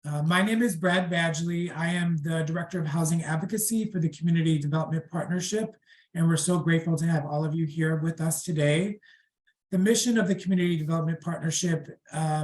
My name is Brad Badgley. I am the Director of Housing Advocacy for the Community Development Partnership, and we're so grateful to have all of you here with us today. The mission of the Community Development Partnership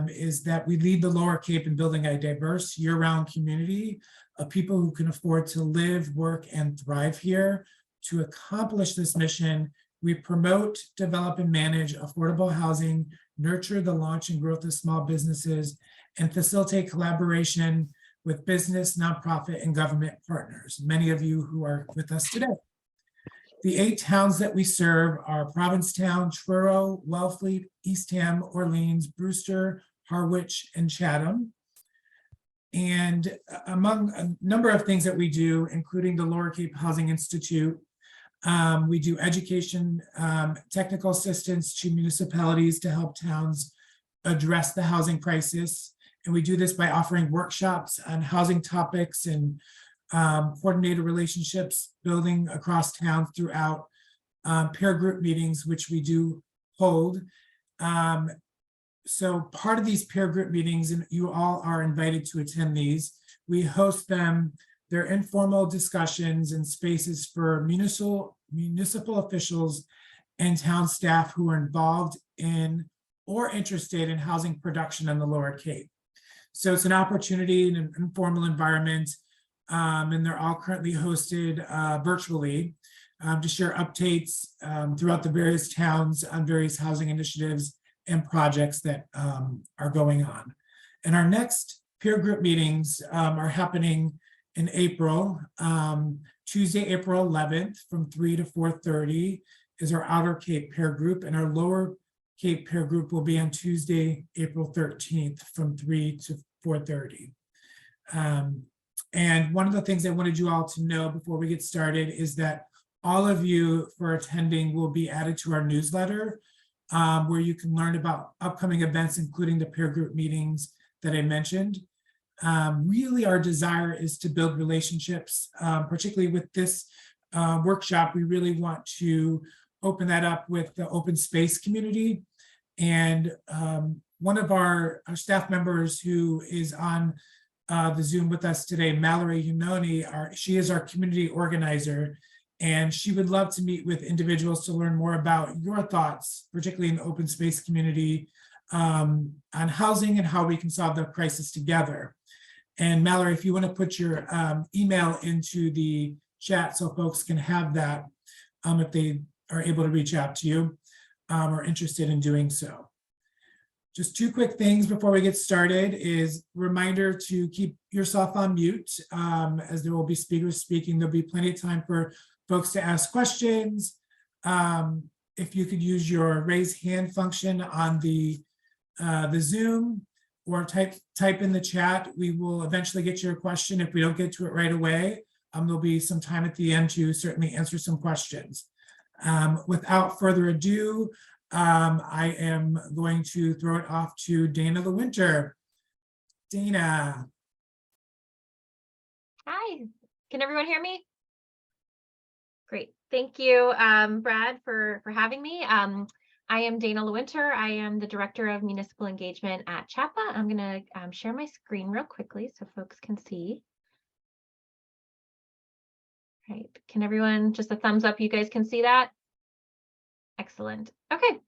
is that we lead the Lower Cape in building a diverse year-round community of people who can afford to live, work, and thrive here. To accomplish this mission, we promote, develop, and manage affordable housing, nurture the launch and growth of small businesses, and facilitate collaboration with business, nonprofit, and government partners, many of you who are with us today. The 8 towns that we serve are Provincetown, Truro, Wellfleet, Eastham, Orleans, Brewster, Harwich, and Chatham. And among a number of things that we do, including the Lower Cape Housing Institute, we do education, technical assistance to municipalities to help towns address the housing crisis. And we do this by offering workshops on housing topics and coordinated relationships building across town throughout peer group meetings, which we do hold. So part of these peer group meetings, and you all are invited to attend these, we host them. They're informal discussions and spaces for municipal officials and town staff who are involved in or interested in housing production in the Lower Cape. So it's an opportunity in an informal environment, and they're all currently hosted virtually to share updates throughout the various towns on various housing initiatives and projects that are going on. And our next peer group meetings are happening in April. Tuesday, April 11th from 3 to 4:30 is our Outer Cape peer group, and our Lower Cape peer group will be on Tuesday, April 13th from 3 to 4:30. And one of the things I wanted you all to know before we get started is that all of you for attending will be added to our newsletter, where you can learn about upcoming events, including the peer group meetings that I mentioned. Really, our desire is to build relationships, particularly with this workshop. We really want to open that up with the open space community. And one of our staff members who is on the Zoom with us today, Mallory Unoni, she is our community organizer, and she would love to meet with individuals to learn more about your thoughts, particularly in the open space community, on housing and how we can solve the crisis together. And Mallory, if you want to put your email into the chat so folks can have that if they are able to reach out to you or interested in doing so. Just 2 quick things before we get started is reminder to keep yourself on mute as there will be speakers speaking. There'll be plenty of time for folks to ask questions. If you could use your raise hand function on the Zoom or type in the chat, we will eventually get your question. If we don't get to it right away, there'll be some time at the end to certainly answer some questions. Without further ado, I am going to throw it off to Dana LeWinter. Dana. Hi, can everyone hear me? Great, thank you, Brad, for having me. I am Dana LeWinter. I am the Director of Municipal Engagement at CHAPA. I'm gonna share my screen real quickly so folks can see. Right, can everyone, just a thumbs up, you guys can see that? Excellent, okay.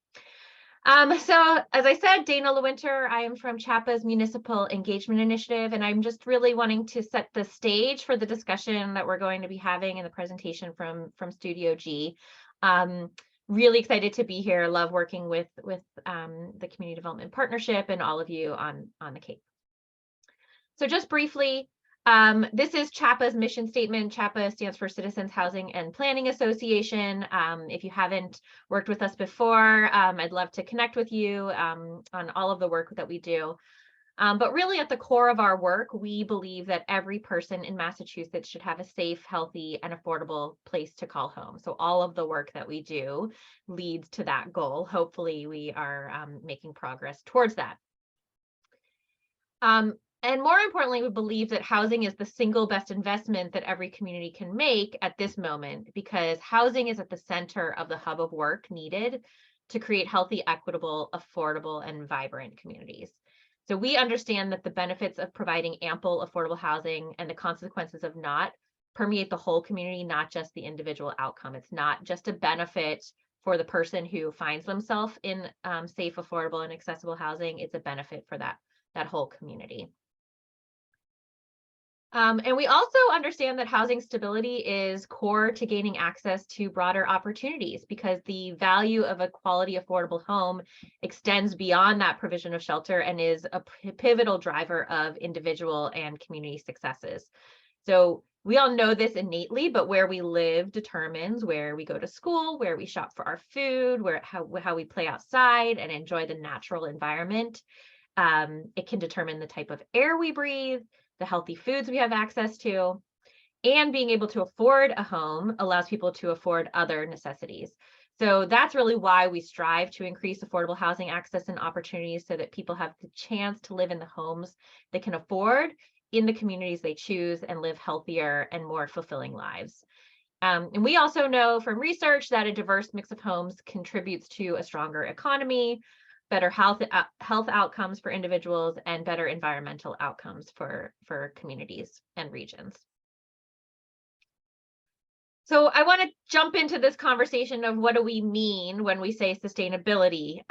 So as I said, Dana LeWinter, I am from CHAPA's Municipal Engagement Initiative, and I'm just really wanting to set the stage for the discussion that we're going to be having in the presentation from Studio G. Really excited to be here. Love working with the Community Development Partnership and all of you on the Cape. So just briefly, this is CHAPA's mission statement. CHAPA stands for Citizens Housing and Planning Association. If you haven't worked with us before, I'd love to connect with you on all of the work that we do. But really at the core of our work, we believe that every person in Massachusetts should have a safe, healthy, and affordable place to call home. So all of the work that we do leads to that goal. Hopefully we are making progress towards that. And more importantly, we believe that housing is the single best investment that every community can make at this moment, because housing is at the center of the hub of work needed to create healthy, equitable, affordable, and vibrant communities. So we understand that the benefits of providing ample affordable housing and the consequences of not permeate the whole community, not just the individual outcome. It's not just a benefit for the person who finds themselves in safe, affordable, and accessible housing. It's a benefit for that whole community. And we also understand that housing stability is core to gaining access to broader opportunities, because the value of a quality, affordable home extends beyond that provision of shelter and is a pivotal driver of individual and community successes. So we all know this innately, but where we live determines where we go to school, where we shop for our food, how we play outside and enjoy the natural environment. It can determine the type of air we breathe, the healthy foods we have access to, and being able to afford a home allows people to afford other necessities. So that's really why we strive to increase affordable housing access and opportunities, so that people have the chance to live in the homes they can afford in the communities they choose and live healthier and more fulfilling lives. And we also know from research that a diverse mix of homes contributes to a stronger economy, better health outcomes for individuals, and better environmental outcomes for communities and regions. So I want to jump into this conversation of what do we mean when we say sustainability.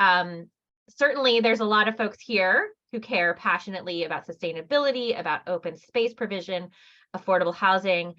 Certainly, there's a lot of folks here who care passionately about sustainability, about open space provision, affordable housing.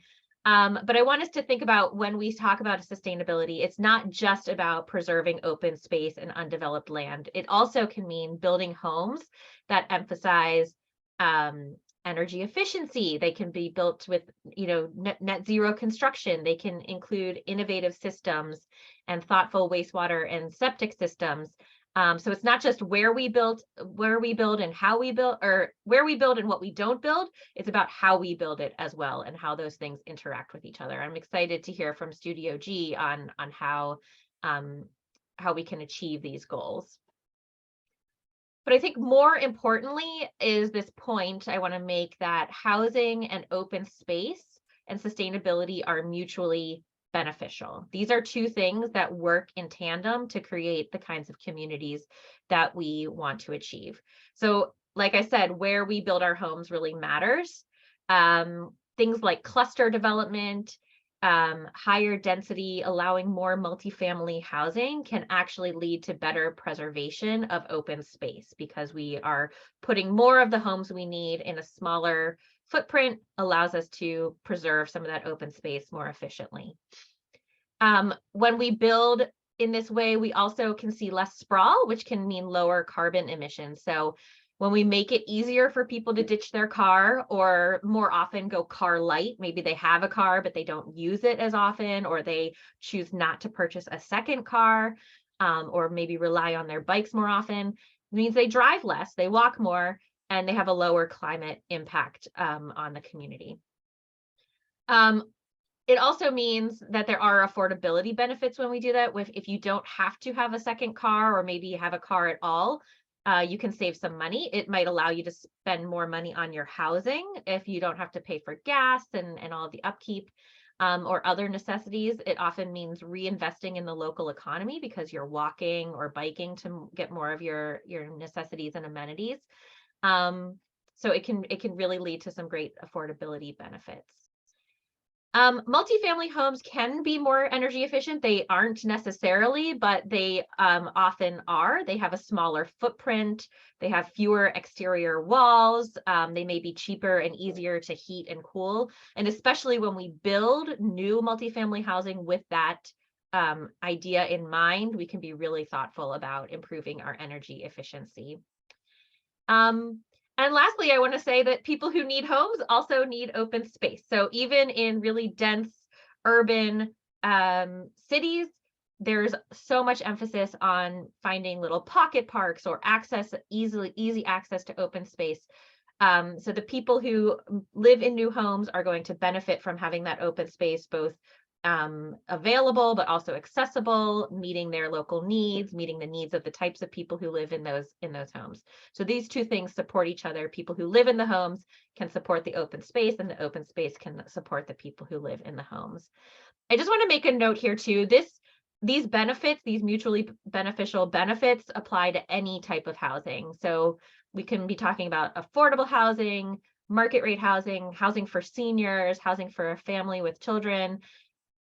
But I want us to think about, when we talk about sustainability, it's not just about preserving open space and undeveloped land. It also can mean building homes that emphasize energy efficiency. They can be built with, net zero construction. They can include innovative systems and thoughtful wastewater and septic systems. So it's not just where we build and how we build, or where we build and what we don't build. It's about how we build it as well, and how those things interact with each other. I'm excited to hear from Studio G on how we can achieve these goals. But I think more importantly is this point I want to make, that housing and open space and sustainability are mutually beneficial. These are two things that work in tandem to create the kinds of communities that we want to achieve. So, like I said, where we build our homes really matters. Things like cluster development, higher density, allowing more multifamily housing can actually lead to better preservation of open space, because we are putting more of the homes we need in a smaller footprint, allows us to preserve some of that open space more efficiently. When we build in this way, we also can see less sprawl, which can mean lower carbon emissions. So when we make it easier for people to ditch their car, or more often go car light, maybe they have a car, but they don't use it as often, or they choose not to purchase a second car, or maybe rely on their bikes more often, it means they drive less, they walk more, and they have a lower climate impact on the community. It also means that there are affordability benefits when we do that. If you don't have to have a second car, or maybe you have a car at all, you can save some money. It might allow you to spend more money on your housing if you don't have to pay for gas and all of the upkeep or other necessities. It often means reinvesting in the local economy, because you're walking or biking to get more of your necessities and amenities. So it can really lead to some great affordability benefits. Multifamily homes can be more energy efficient. They aren't necessarily, but they often are. They have a smaller footprint. They have fewer exterior walls. They may be cheaper and easier to heat and cool. And especially when we build new multifamily housing with that idea in mind, we can be really thoughtful about improving our energy efficiency. And lastly, I want to say that people who need homes also need open space. So even in really dense urban cities, there's so much emphasis on finding little pocket parks or easy access to open space. So the people who live in new homes are going to benefit from having that open space, both available but also accessible, meeting their local needs, meeting the needs of the types of people who live in those homes. So these two things support each other. People who live in the homes can support the open space, and the open space can support the people who live in the homes. I just want to make a note here too. these benefits, these mutually beneficial benefits, apply to any type of housing. So we can be talking about affordable housing, market rate housing, housing for seniors, housing for a family with children.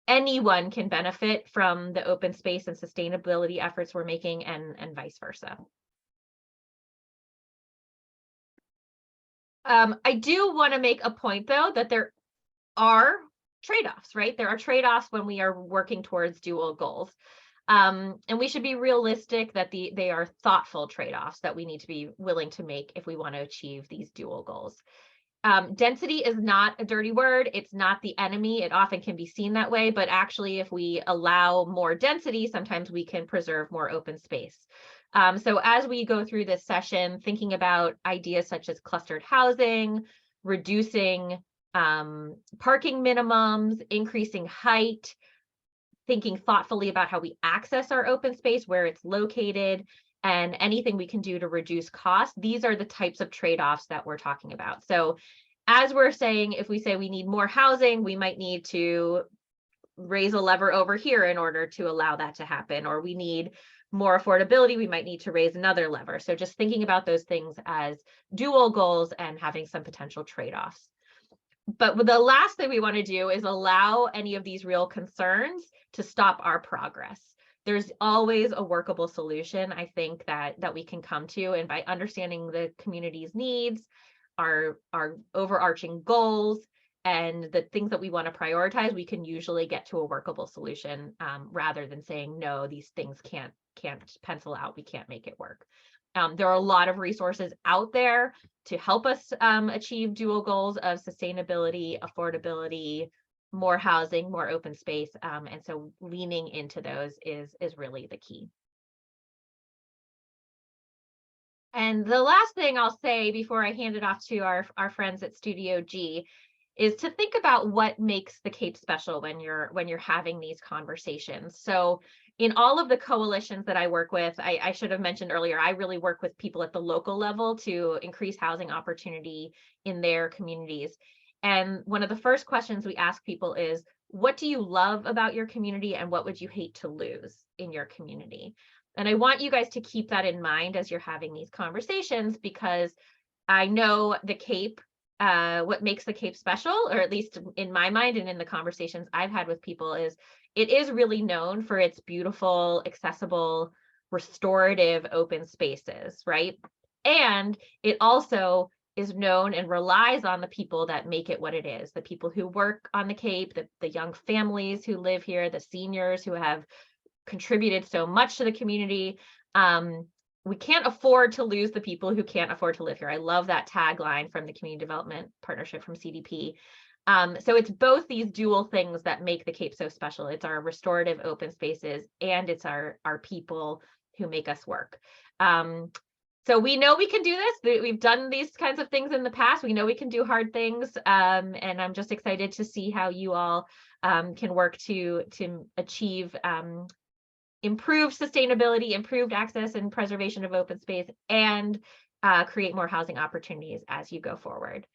Anyone can benefit from the open space and sustainability efforts we're making, and vice versa. I do want to make a point, though, that there are trade-offs, right? There are trade-offs when we are working towards dual goals. And we should be realistic that they are thoughtful trade-offs that we need to be willing to make if we want to achieve these dual goals. Density is not a dirty word. It's not the enemy. It often can be seen that way, but actually, if we allow more density, sometimes we can preserve more open space. So as we go through this session, thinking about ideas such as clustered housing, reducing parking minimums, increasing height, thinking thoughtfully about how we access our open space, where it's located, and anything we can do to reduce costs. These are the types of trade-offs that we're talking about. So as we're saying, if we say we need more housing, we might need to raise a lever over here in order to allow that to happen, or we need more affordability, we might need to raise another lever. So just thinking about those things as dual goals and having some potential trade-offs. But the last thing we want to do is allow any of these real concerns to stop our progress. There's always a workable solution, I think, that we can come to, and by understanding the community's needs, our overarching goals, and the things that we want to prioritize, we can usually get to a workable solution, rather than saying, no, these things can't pencil out, we can't make it work. There are a lot of resources out there to help us achieve dual goals of sustainability, affordability, more housing, more open space, and so leaning into those is really the key. And the last thing I'll say before I hand it off to our friends at Studio G is to think about what makes the Cape special when you're having these conversations. So in all of the coalitions that I work with, I should have mentioned earlier, I really work with people at the local level to increase housing opportunity in their communities. And one of the first questions we ask people is, what do you love about your community, and what would you hate to lose in your community? And I want you guys to keep that in mind as you're having these conversations, because I know the Cape, what makes the Cape special, or at least in my mind and in the conversations I've had with people, is it is really known for its beautiful, accessible, restorative open spaces, right? And it also is known and relies on the people that make it what it is, the people who work on the Cape, the young families who live here, the seniors who have contributed so much to the community. We can't afford to lose the people who can't afford to live here. I love that tagline from the Community Development Partnership from CDP. So it's both these dual things that make the Cape so special. It's our restorative open spaces, and it's our people who make us work. So we know we can do this. We've done these kinds of things in the past. We know we can do hard things. And I'm just excited to see how you all can work to achieve improved sustainability, improved access and preservation of open space, and create more housing opportunities as you go forward.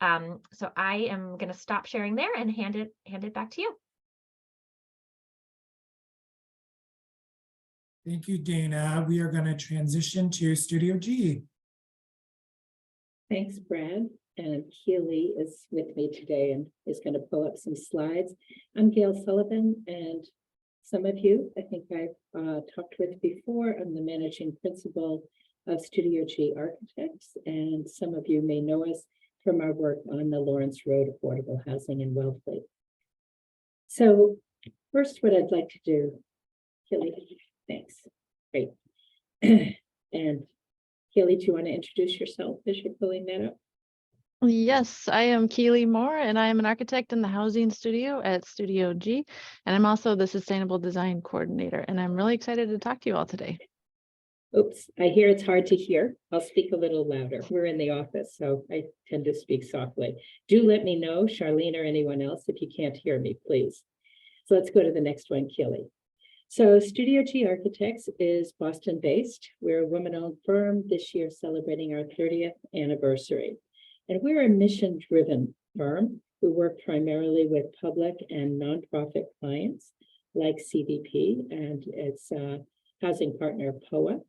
So I am going to stop sharing there and hand it back to you. Thank you, Dana. We are going to transition to Studio G. Thanks, Brad. And Keely is with me today and is going to pull up some slides. I'm Gail Sullivan, and some of you, I think I've talked with before. I'm the managing principal of Studio G Architects, and some of you may know us from our work on the Lawrence Road Affordable Housing in Wellfleet. So first, what I'd like to do, Keely, thanks, great. And Keely, do you want to introduce yourself as you're pulling that up? Yes, I am Keely Moore, and I am an architect in the housing studio at Studio G, and I'm also the Sustainable Design Coordinator, and I'm really excited to talk to you all today. Oops, I hear it's hard to hear. I'll speak a little louder. We're in the office, so I tend to speak softly. Do let me know, Charlene or anyone else, if you can't hear me, please. So let's go to the next one, Keely. So Studio G Architects is Boston-based. We're a woman-owned firm, this year celebrating our 30th anniversary. And we're a mission-driven firm. We work primarily with public and nonprofit clients like CDP and its housing partner, POA,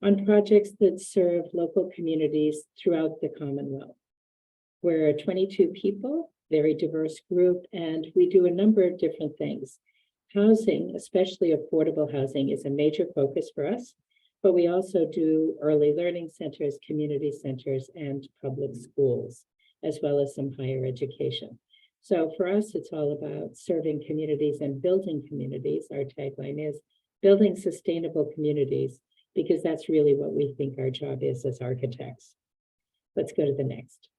on projects that serve local communities throughout the Commonwealth. We're 22 people, very diverse group, and we do a number of different things. Housing, especially affordable housing, is a major focus for us, but we also do early learning centers, community centers, and public schools, as well as some higher education. So for us, it's all about serving communities and building communities. Our tagline is building sustainable communities, because that's really what we think our job is as architects. Let's go to the next.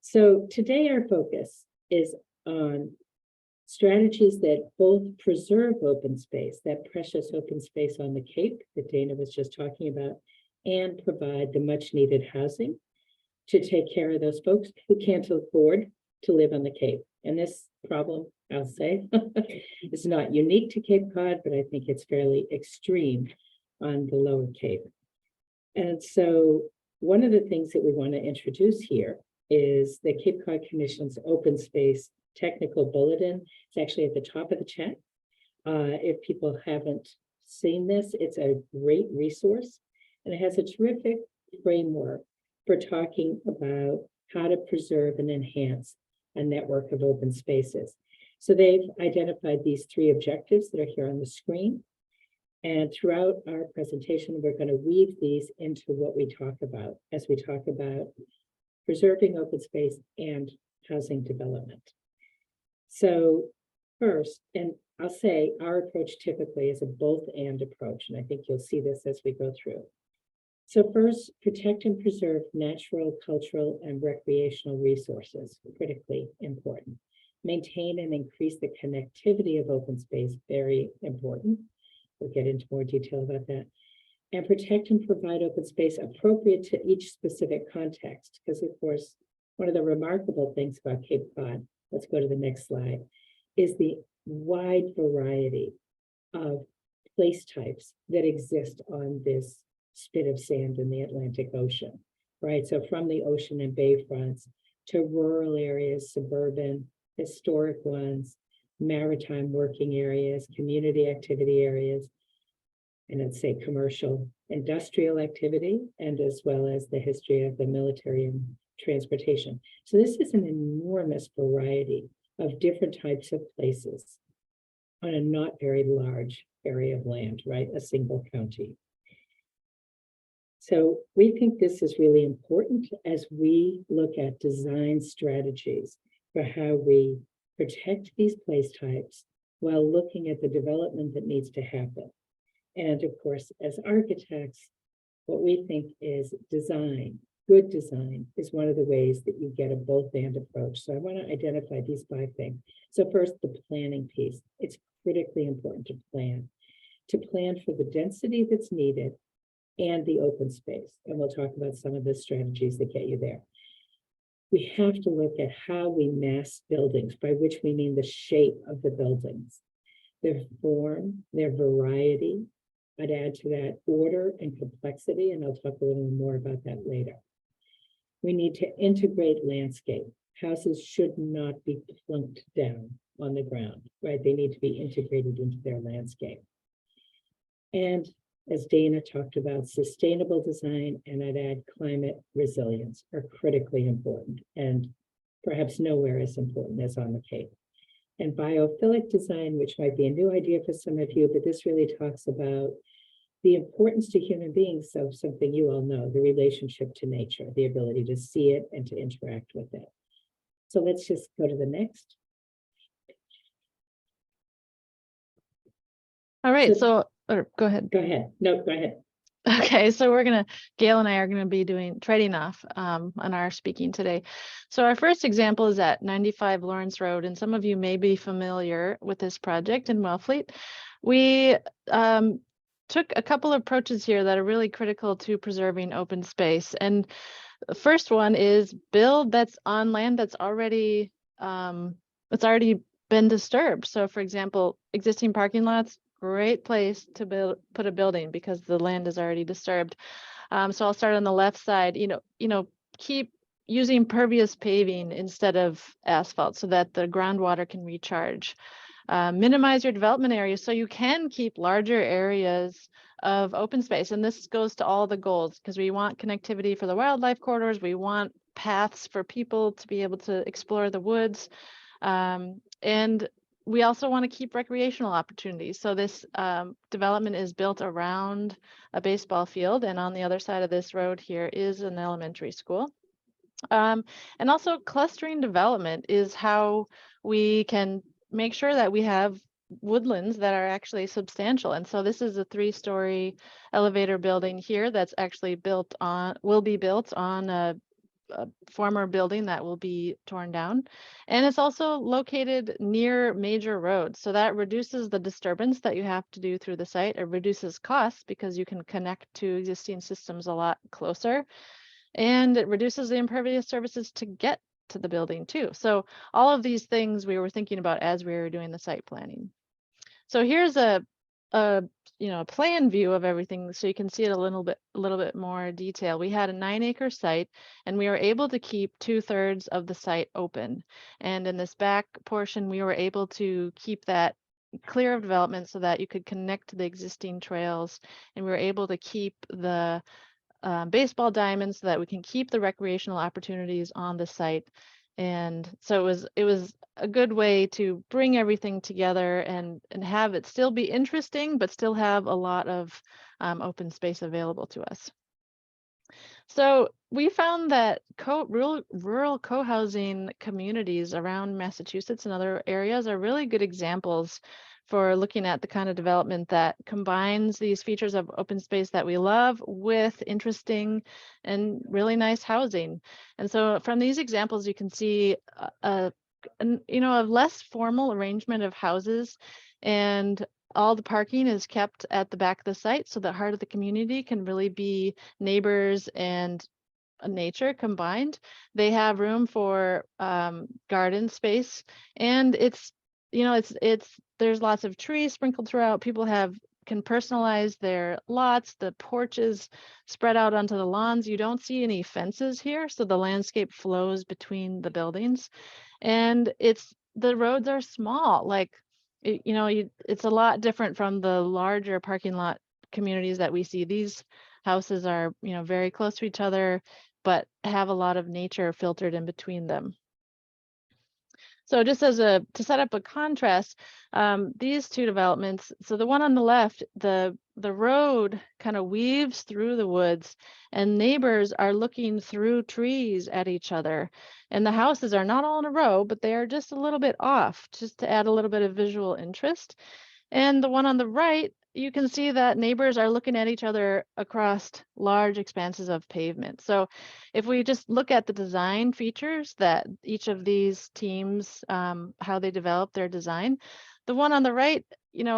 So today our focus is on strategies that both preserve open space, that precious open space on the Cape that Dana was just talking about, and provide the much needed housing to take care of those folks who can't afford to live on the Cape. And this problem, I'll say, is not unique to Cape Cod, but I think it's fairly extreme on the Lower Cape. And so one of the things that we want to introduce here is the Cape Cod Commission's Open Space Technical Bulletin. It's actually at the top of the chat. If people haven't seen this, it's a great resource, and it has a terrific framework for talking about how to preserve and enhance a network of open spaces. So they've identified these 3 objectives that are here on the screen. And throughout our presentation, we're going to weave these into what we talk about as we talk about preserving open space and housing development. So first, and I'll say our approach typically is a both and approach, and I think you'll see this as we go through. So first, protect and preserve natural, cultural, and recreational resources, critically important. Maintain and increase the connectivity of open space, very important. We'll get into more detail about that. And protect and provide open space appropriate to each specific context, because of course, one of the remarkable things about Cape Cod, let's go to the next slide, is the wide variety of place types that exist on this spit of sand in the Atlantic Ocean, right? So from the ocean and bayfronts to rural areas, suburban, historic ones, maritime working areas, community activity areas, and I'd say commercial, industrial activity, and as well as the history of the military and transportation. So this is an enormous variety of different types of places on a not very large area of land, right? A single county. So we think this is really important as we look at design strategies for how we protect these place types while looking at the development that needs to happen. And of course, as architects, what we think is design, good design, is one of the ways that you get a both and approach. So I want to identify these 5 things. So first, the planning piece. It's critically important to plan for the density that's needed and the open space. And we'll talk about some of the strategies that get you there. We have to look at how we mass buildings, by which we mean the shape of the buildings, their form, their variety. I'd add to that order and complexity, and I'll talk a little more about that later. We need to integrate landscape. Houses should not be plunked down on the ground, right? They need to be integrated into their landscape. And as Dana talked about, sustainable design, and I'd add climate resilience, are critically important, and perhaps nowhere as important as on the Cape. And biophilic design, which might be a new idea for some of you, but this really talks about the importance to human beings of something you all know, the relationship to nature, the ability to see it and to interact with it. So let's just go to the next. All right, So- go ahead. Go ahead. No, go ahead. Okay, so Gail and I are gonna be trading off on our speaking today. So our first example is at 95 Lawrence Road, and some of you may be familiar with this project in Wellfleet. We took a couple of approaches here that are really critical to preserving open space. And the first one is build that's on land that's already been disturbed. So for example, existing parking lots, great place to put a building because the land is already disturbed. So I'll start on the left side. Keep using pervious paving instead of asphalt so that the groundwater can recharge. minimize your development areas so you can keep larger areas of open space. And this goes to all the goals because we want connectivity for the wildlife corridors. We want paths for people to be able to explore the woods. And we also want to keep recreational opportunities. So this development is built around a baseball field. And on the other side of this road here is an elementary school. And also clustering development is how we can make sure that we have woodlands that are actually substantial. And so this is a 3-story elevator building here that's actually will be built on a former building that will be torn down. And it's also located near major roads. So that reduces the disturbance that you have to do through the site. It reduces costs because you can connect to existing systems a lot closer. And it reduces the impervious surfaces to get to the building too. So all of these things we were thinking about as we were doing the site planning. So here's a plan view of everything so you can see it a little bit more detail. We had a 9-acre site and we were able to keep 2/3 of the site open. And in this back portion, we were able to keep that clear of development so that you could connect to the existing trails, and we were able to keep the baseball diamonds so that we can keep the recreational opportunities on the site. And so it was a good way to bring everything together and have it still be interesting, but still have a lot of open space available to us. So we found that rural co-housing communities around Massachusetts and other areas are really good examples for looking at the kind of development that combines these features of open space that we love with interesting and really nice housing. And so from these examples, you can see a less formal arrangement of houses, and all the parking is kept at the back of the site so the heart of the community can really be neighbors and nature combined. They have room for garden space, and there's lots of trees sprinkled throughout. People can personalize their lots. The porches spread out onto the lawns. You don't see any fences here, so the landscape flows between the buildings. And the roads are small. It's a lot different from the larger parking lot communities that we see. These houses are, very close to each other, but have a lot of nature filtered in between them. So just to set up a contrast, these two developments, so the one on the left, the road kind of weaves through the woods, and neighbors are looking through trees at each other. And the houses are not all in a row, but they are just a little bit off, just to add a little bit of visual interest. And the one on the right, you can see that neighbors are looking at each other across large expanses of pavement. So if we just look at the design features that each of these teams, how they develop their design, the one on the right,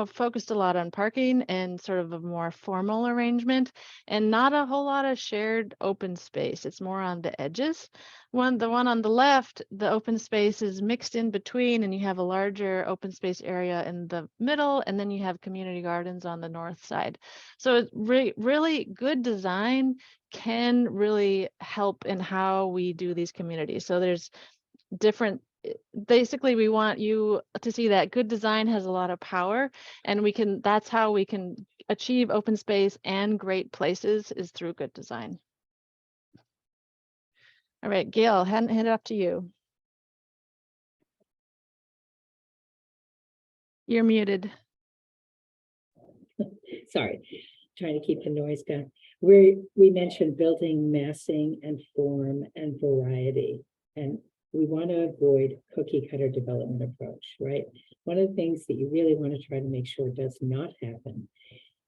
focused a lot on parking and sort of a more formal arrangement and not a whole lot of shared open space. It's more on the edges. The one on the left, the open space is mixed in between, and you have a larger open space area in the middle, and then you have community gardens on the north side. So it's really good design can really help in how we do these communities. So there's basically we want you to see that good design has a lot of power, and that's how we can achieve open space and great places is through good design. All right, Gail, hand it up to you. You're muted. Sorry, trying to keep the noise down. We mentioned building massing and form and variety, and we want to avoid cookie cutter development approach, right? One of the things that you really want to try to make sure does not happen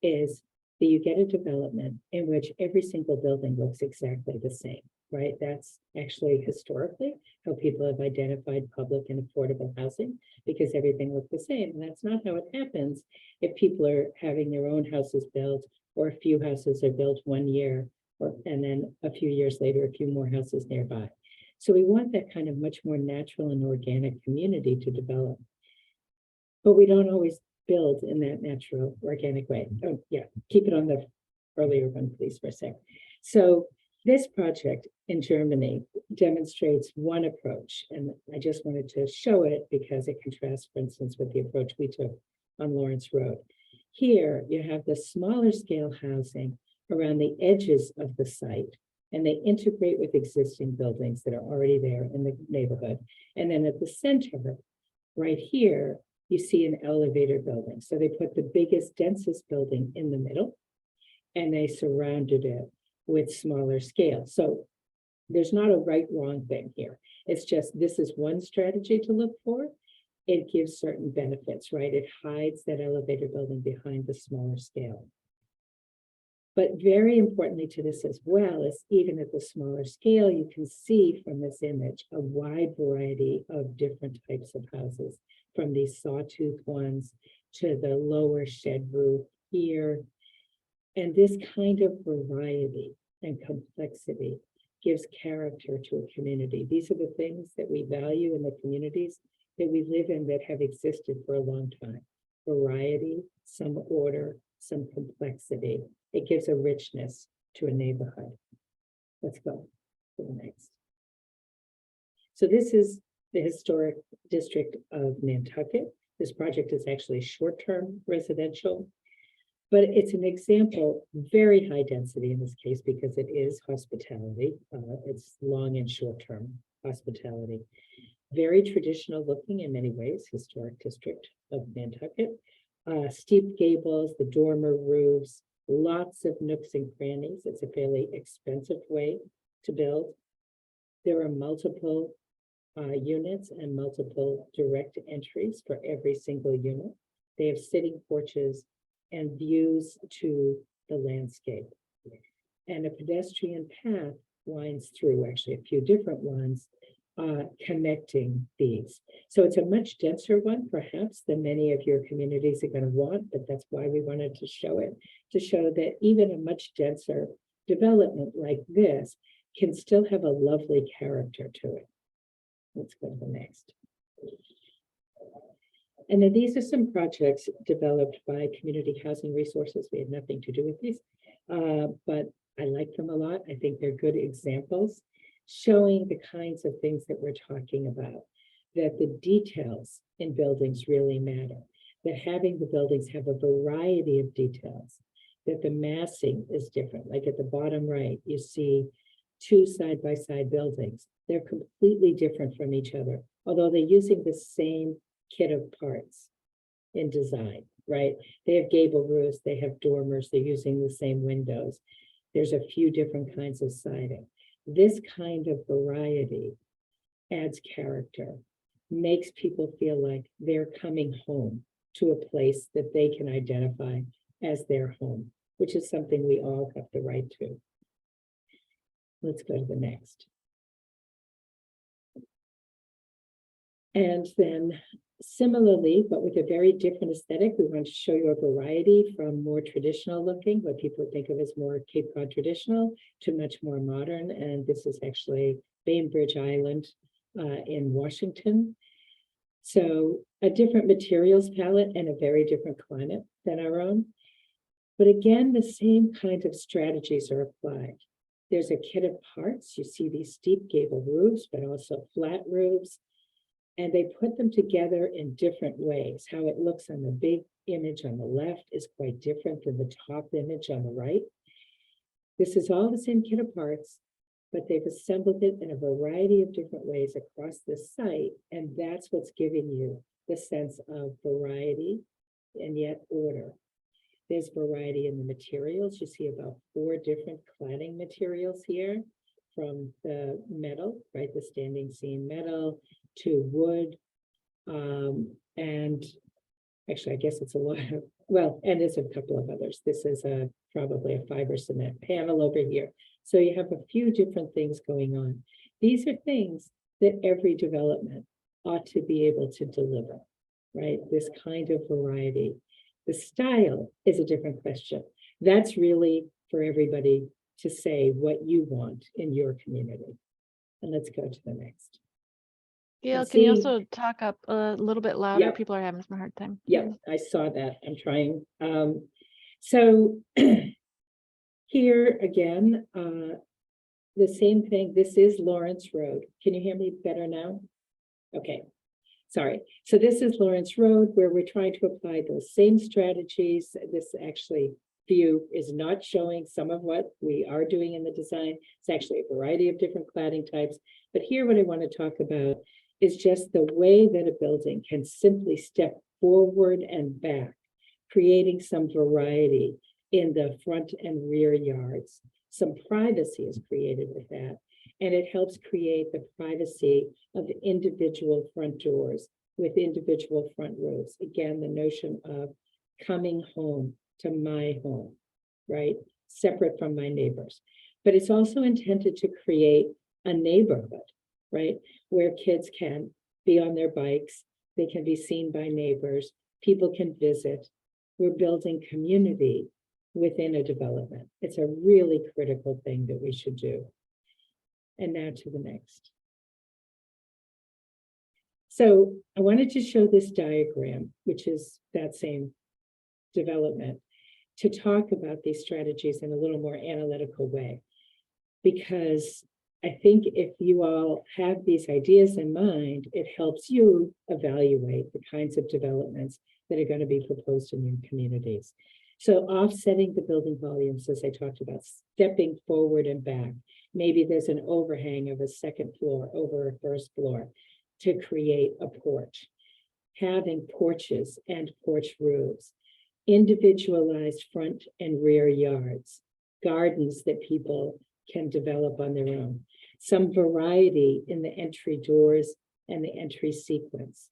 is that you get a development in which every single building looks exactly the same, right? That's actually historically how people have identified public and affordable housing, because everything looked the same. And that's not how it happens if people are having their own houses built, or a few houses are built one year, and then a few years later, a few more houses nearby. So we want that kind of much more natural and organic community to develop. But we don't always build in that natural, organic way. Oh, yeah, keep it on the earlier one, please, for a sec. So This project in Germany demonstrates one approach, and I just wanted to show it because it contrasts, for instance, with the approach we took on Lawrence Road. Here, you have the smaller scale housing around the edges of the site, and they integrate with existing buildings that are already there in the neighborhood. And then at the center, right here, you see an elevator building. So they put the biggest, densest building in the middle, and they surrounded it with smaller scale. So there's not a right, wrong thing here. It's just, this is one strategy to look for. It gives certain benefits, right? It hides that elevator building behind the smaller scale. But very importantly to this as well is even at the smaller scale, you can see from this image a wide variety of different types of houses, from these sawtooth ones to the lower shed roof here. And this kind of variety and complexity gives character to a community. These are the things that we value in the communities that we live in that have existed for a long time. Variety, some order, some complexity. It gives a richness to a neighborhood. Let's go to the next. So this is the historic district of Nantucket. This project is actually short-term residential, but it's an example, very high density in this case because it is hospitality. It's long and short-term hospitality. Very traditional looking in many ways, historic district of Nantucket. Steep gables, the dormer roofs, lots of nooks and crannies. It's a fairly expensive way to build. There are multiple units and multiple direct entries for every single unit. They have sitting porches and views to the landscape. And a pedestrian path winds through, actually a few different ones, connecting these. So it's a much denser one, perhaps, than many of your communities are going to want, but that's why we wanted to show it, to show that even a much denser development like this can still have a lovely character to it. Let's go to the next. And then these are some projects developed by Community Housing Resources. We had nothing to do with these, but I like them a lot. I think they're good examples showing the kinds of things that we're talking about, that the details in buildings really matter, that having the buildings have a variety of details, that the massing is different. Like at the bottom right, you see two side-by-side buildings. They're completely different from each other, although they're using the same kit of parts in design, right? They have gable roofs, they have dormers, they're using the same windows. There's a few different kinds of siding. This kind of variety adds character, makes people feel like they're coming home to a place that they can identify as their home, which is something we all have the right to. Let's go to the next. And then similarly, but with a very different aesthetic, we want to show you a variety from more traditional looking, what people think of as more Cape Cod traditional, to much more modern. And this is actually Bainbridge Island in Washington. So a different materials palette and a very different climate than our own. But again, the same kind of strategies are applied. There's a kit of parts. You see these steep gable roofs, but also flat roofs. And they put them together in different ways. How it looks on the big image on the left is quite different than the top image on the right. This is all the same kit of parts, but they've assembled it in a variety of different ways across the site. And that's what's giving you the sense of variety and yet order. There's variety in the materials. You see about 4 different cladding materials here, from the metal, right? The standing seam metal to wood. And actually, I guess it's a lot of, well, and there's a couple of others. This is probably a fiber cement panel over here. So you have a few different things going on. These are things that every development ought to be able to deliver, right? This kind of variety. The style is a different question. That's really for everybody to say what you want in your community. And let's go to the next. Gail, And can you see- also talk up a little bit louder? Yep. People are having some hard time. Yep, I saw that. I'm trying. So here again, the same thing, this is Lawrence Road. Can you hear me better now? Okay, sorry. So this is Lawrence Road where we're trying to apply those same strategies. This actually view is not showing some of what we are doing in the design. It's actually a variety of different cladding types. But here what I want to talk about is just the way that a building can simply step forward and back, creating some variety in the front and rear yards. Some privacy is created with that, and it helps create the privacy of the individual front doors with individual front roofs. Again, the notion of coming home to my home, right? Separate from my neighbors. But it's also intended to create a neighborhood, right? Where kids can be on their bikes, they can be seen by neighbors, people can visit. We're building community within a development. It's a really critical thing that we should do. And now to the next. So I wanted to show this diagram, which is that same development, to talk about these strategies in a little more analytical way. Because I think if you all have these ideas in mind, it helps you evaluate the kinds of developments that are going to be proposed in your communities. So offsetting the building volumes, as I talked about, stepping forward and back. Maybe there's an overhang of a second floor over a first floor to create a porch. Having porches and porch roofs, individualized front and rear yards, gardens that people can develop on their own, some variety in the entry doors and the entry sequence,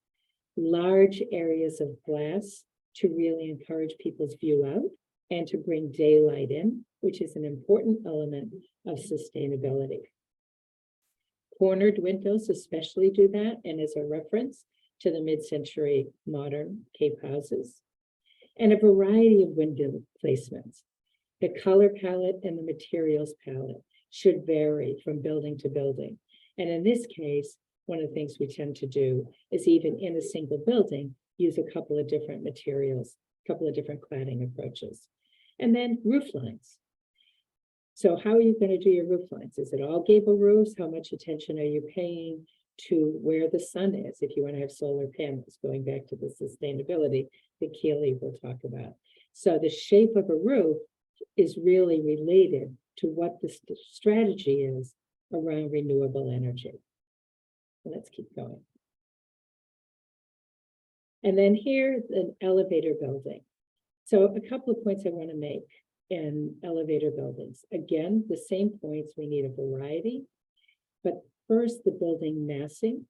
large areas of glass to really encourage people's view out and to bring daylight in, which is an important element of sustainability. Cornered windows especially do that, and as a reference to the mid-century modern Cape houses, and a variety of window placements. The color palette and the materials palette should vary from building to building. And in this case, one of the things we tend to do is even in a single building, use a couple of different materials, a couple of different cladding approaches. And then roof lines. So how are you going to do your roof lines? Is it all gable roofs? How much attention are you paying to where the sun is if you want to have solar panels, going back to the sustainability that Keely will talk about. So the shape of a roof is really related to what the strategy is around renewable energy. Let's keep going. And then here's an elevator building. So a couple of points I want to make in elevator buildings. Again, the same points, we need a variety, but first the building massing.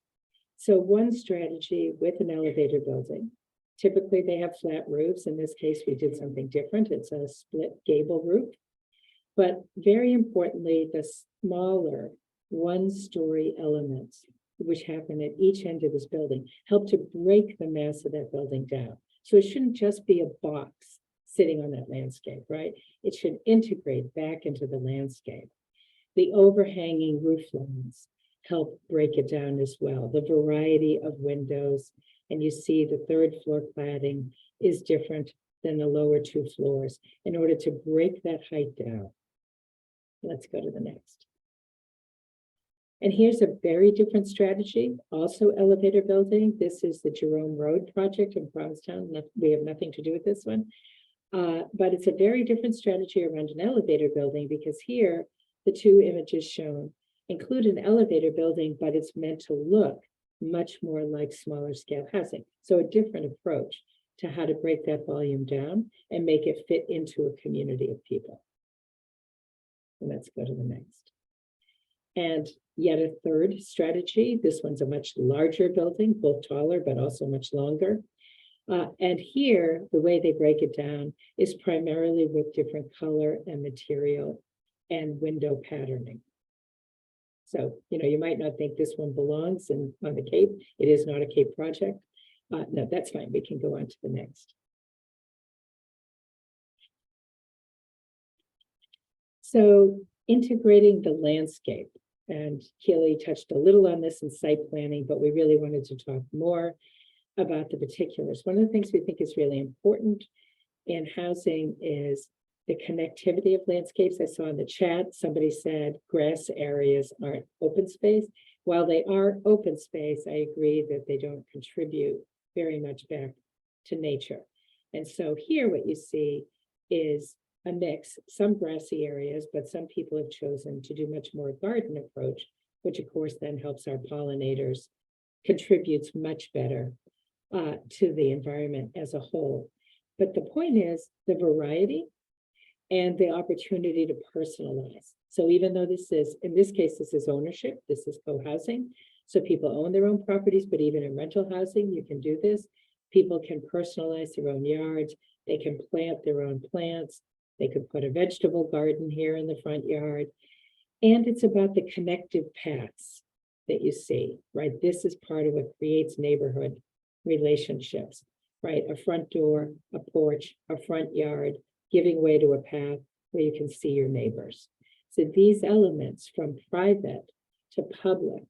So one strategy with an elevator building, typically they have flat roofs. In this case, we did something different. It's a split gable roof. But very importantly, the smaller one-story elements, which happen at each end of this building, help to break the mass of that building down. So it shouldn't just be a box sitting on that landscape, right? It should integrate back into the landscape. The overhanging roof lines help break it down as well. The variety of windows, and you see the third floor cladding is different than the lower two floors in order to break that height down. Let's go to the next. And here's a very different strategy, also elevator building. This is the Jerome Road project in Provincetown. We have nothing to do with this one, but it's a very different strategy around an elevator building, because here, the two images shown include an elevator building, but it's meant to look much more like smaller scale housing. So a different approach to how to break that volume down and make it fit into a community of people. And let's go to the next. And yet a third strategy, this one's a much larger building, both taller, but also much longer. And here, the way they break it down is primarily with different color and material and window patterning. So, you might not think this one belongs on the Cape. It is not a Cape project. No, that's fine. We can go on to the next. So integrating the landscape, and Keely touched a little on this in site planning, but we really wanted to talk more about the particulars. One of the things we think is really important in housing is the connectivity of landscapes. I saw in the chat, somebody said grass areas aren't open space. While they are open space, I agree that they don't contribute very much back to nature. And so here what you see is a mix, some grassy areas, but some people have chosen to do much more garden approach, which of course then helps our pollinators, contributes much better to the environment as a whole. But the point is the variety and the opportunity to personalize. So even though this is, in this case, this is ownership, this is co-housing. So people own their own properties, but even in rental housing, you can do this. People can personalize their own yards. They can plant their own plants. They could put a vegetable garden here in the front yard. And it's about the connective paths that you see, right? This is part of what creates neighborhood relationships, right? A front door, a porch, a front yard, giving way to a path where you can see your neighbors. So these elements from private to public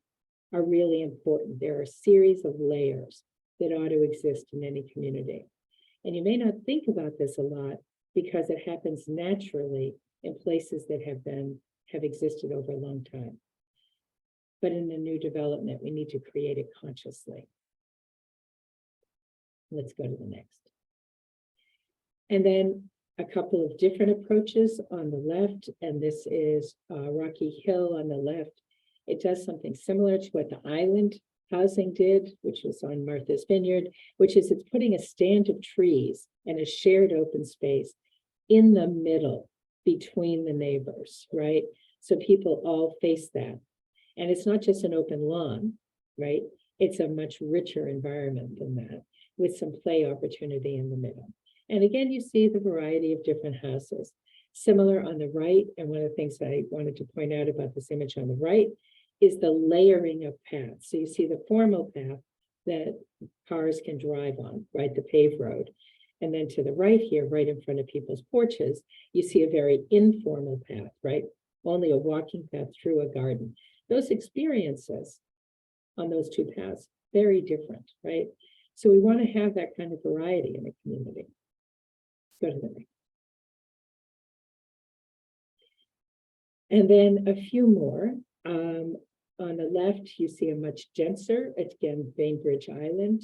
are really important. There are a series of layers that ought to exist in any community. And you may not think about this a lot because it happens naturally in places that have existed over a long time. But in a new development, we need to create it consciously. Let's go to the next. And then a couple of different approaches on the left, and this is Rocky Hill on the left. It does something similar to what the Island Housing did, which was on Martha's Vineyard, which is it's putting a stand of trees and a shared open space in the middle between the neighbors, right? So people all face that. And it's not just an open lawn, right? It's a much richer environment than that, with some play opportunity in the middle. And again, you see the variety of different houses. Similar on the right, and one of the things I wanted to point out about this image on the right is the layering of paths. So you see the formal path that cars can drive on, right? The paved road. And then to the right here, right in front of people's porches, you see a very informal path, right? Only a walking path through a garden. Those experiences on those two paths, very different, right? So we want to have that kind of variety in the community. Go to the next. And then a few more. On the left, you see a much denser, again, Bainbridge Island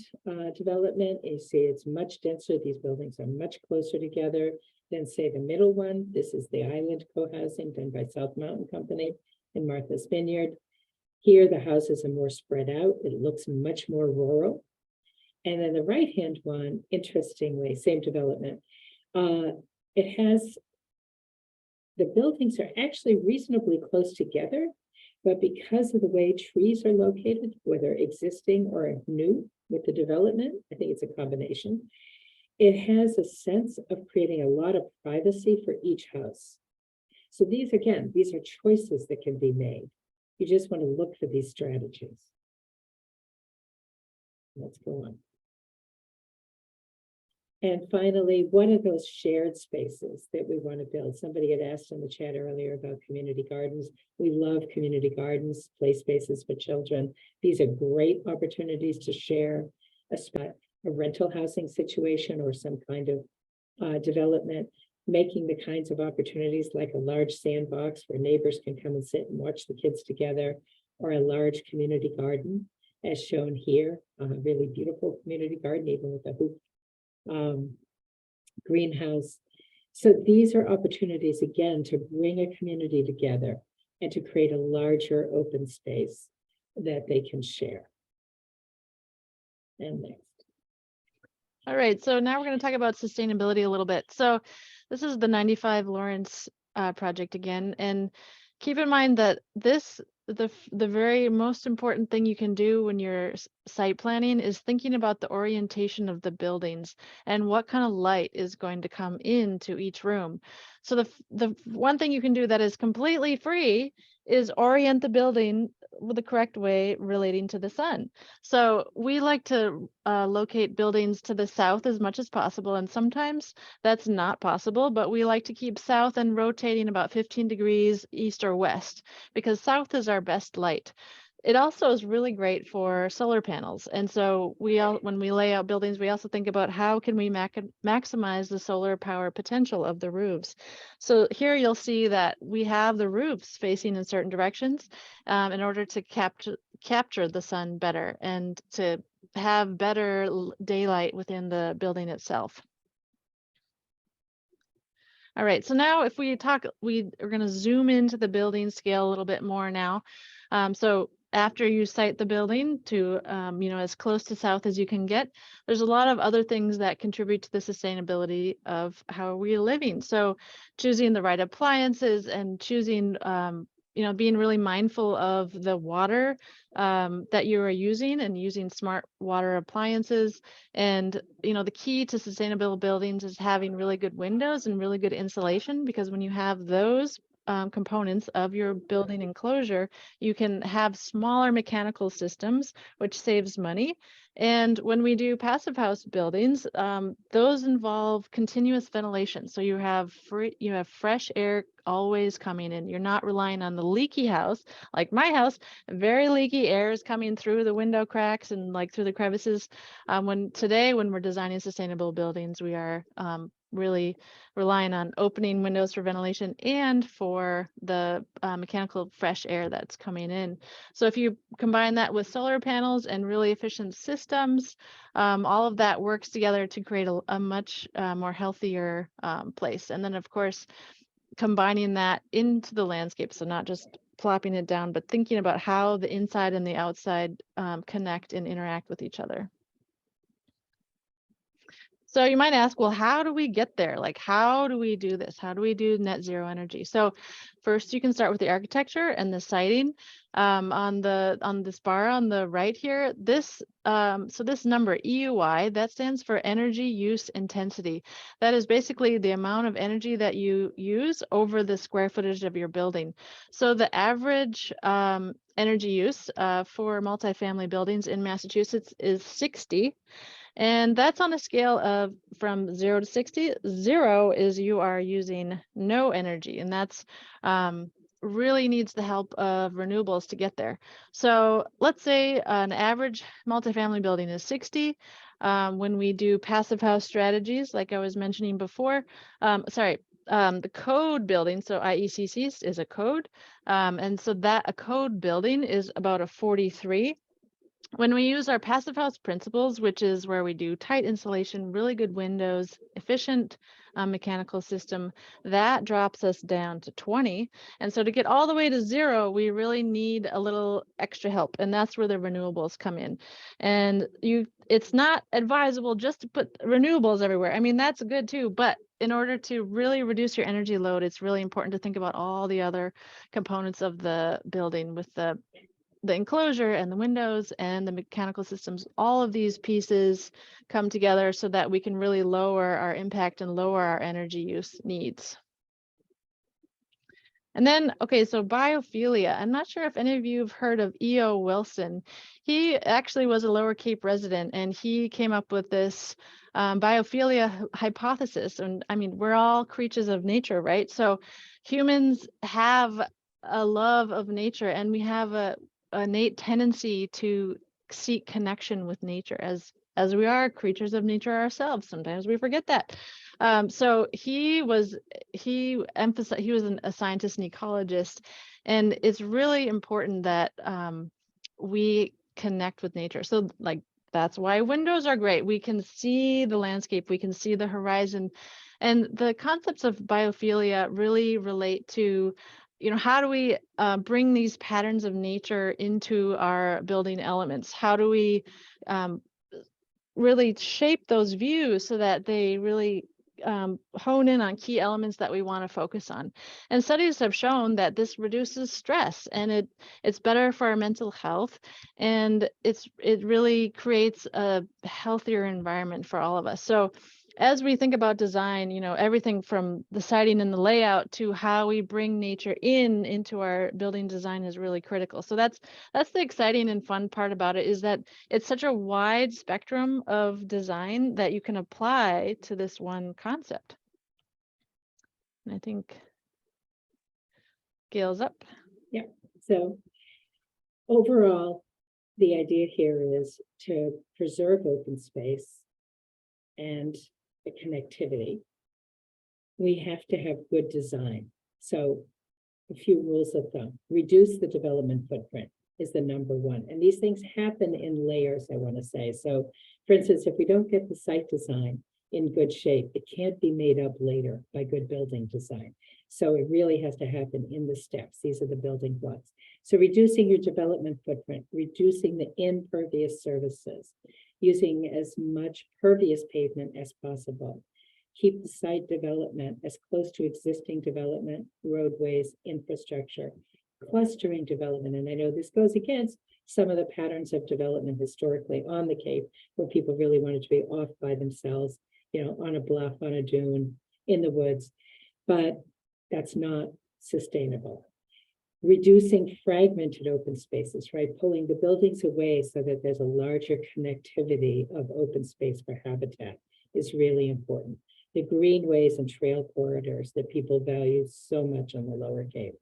development. You see it's much denser. These buildings are much closer together than, say, the middle one. This is the Island co-housing done by South Mountain Company in Martha's Vineyard. Here, the houses are more spread out. It looks much more rural. And then the right-hand one, interestingly, same development. It has, the buildings are actually reasonably close together, but because of the way trees are located, whether existing or new with the development, I think it's a combination, it has a sense of creating a lot of privacy for each house. So these, again, these are choices that can be made. You just want to look for these strategies. Let's go on. And finally, what are those shared spaces that we want to build? Somebody had asked in the chat earlier about community gardens. We love community gardens, play spaces for children. These are great opportunities to share a spot, a rental housing situation or some kind of development, making the kinds of opportunities like a large sandbox where neighbors can come and sit and watch the kids together, or a large community garden, as shown here, a really beautiful community garden, even with a hoop greenhouse. So these are opportunities, again, to bring a community together and to create a larger open space that they can share. And next. All right, so now we're going to talk about sustainability a little bit. So this is the 95 Lawrence project again, and keep in mind that this, the very most important thing you can do when you're site planning is thinking about the orientation of the buildings and what kind of light is going to come into each room. So the one thing you can do that is completely free is orient the building with the correct way relating to the sun. So we like to locate buildings to the south as much as possible, and sometimes that's not possible, but we like to keep south and rotating about 15 degrees east or west, because south is our best light. it also is really great for solar panels. And so when we lay out buildings, we also think about how can we maximize the solar power potential of the roofs. So here you'll see that we have the roofs facing in certain directions in order to capture the sun better and to have better daylight within the building itself. All right, so now if we are going to zoom into the building scale a little bit more now. So after you site the building to, as close to south as you can get, there's a lot of other things that contribute to the sustainability of how we're living. So choosing the right appliances and choosing, being really mindful of the water that you are using and using smart water appliances. And, the key to sustainable buildings is having really good windows and really good insulation, because when you have those components of your building enclosure, you can have smaller mechanical systems, which saves money. And when we do passive house buildings, those involve continuous ventilation. So you have fresh air always coming in. You're not relying on the leaky house, like my house. Very leaky air is coming through the window cracks and like through the crevices. When we're designing sustainable buildings, we are really relying on opening windows for ventilation and for the mechanical fresh air that's coming in. So if you combine that with solar panels and really efficient systems, all of that works together to create a much more healthier place. And then of course, combining that into the landscape. So not just plopping it down, but thinking about how the inside and the outside connect and interact with each other. So you might ask, well, how do we get there? Like, how do we do this? How do we do net zero energy? So first you can start with the architecture and the siting. On this bar on the right here, this number EUI, that stands for energy use intensity. That is basically the amount of energy that you use over the square footage of your building. So the average energy use for multifamily buildings in Massachusetts is 60. And that's on a scale of from 0 to 60. 0 is you are using no energy, and that's really needs the help of renewables to get there. So let's say an average multifamily building is 60. When we do passive house strategies, like I was mentioning before, the code building, so IECC is a code, and so that a code building is about a 43. When we use our passive house principles, which is where we do tight insulation, really good windows, efficient mechanical system, that drops us down to 20. And so to get all the way to 0, we really need a little extra help. And that's where the renewables come in. And it's not advisable just to put renewables everywhere. I mean, that's good too, but in order to really reduce your energy load, it's really important to think about all the other components of the building with the enclosure and the windows and the mechanical systems. All of these pieces come together so that we can really lower our impact and lower our energy use needs. And then, okay, so biophilia. I'm not sure if any of you have heard of E.O. Wilson. He actually was a Lower Cape resident, and he came up with this biophilia hypothesis. And I mean, we're all creatures of nature, right? So humans have a love of nature, and we have a innate tendency to seek connection with nature as we are creatures of nature ourselves. Sometimes we forget that. So he was a scientist and ecologist, and it's really important that we connect with nature. So like that's why windows are great. We can see the landscape, we can see the horizon, and the concepts of biophilia really relate to how do we bring these patterns of nature into our building elements? How do we really shape those views so that they really hone in on key elements that we want to focus on? And studies have shown that this reduces stress, and it's better for our mental health, and it really creates a healthier environment for all of us. So as we think about design, everything from the siding and the layout to how we bring nature into our building design is really critical. So that's the exciting and fun part about it, is that it's such a wide spectrum of design that you can apply to this one concept. And I think Gail's up. Yeah, so overall, the idea here is to preserve open space and the connectivity. We have to have good design. So a few rules of thumb: reduce the development footprint is the number one. And these things happen in layers, I want to say. So for instance, if we don't get the site design in good shape, it can't be made up later by good building design. So it really has to happen in the steps. These are the building blocks. So reducing your development footprint, reducing the impervious surfaces, using as much pervious pavement as possible. Keep the site development as close to existing development, roadways, infrastructure, clustering development. And I know this goes against some of the patterns of development historically on the Cape, where people really wanted to be off by themselves, on a bluff, on a dune, in the woods, but that's not sustainable. Reducing fragmented open spaces, right? Pulling the buildings away so that there's a larger connectivity of open space for habitat is really important. The greenways and trail corridors that people value so much on the Lower Cape.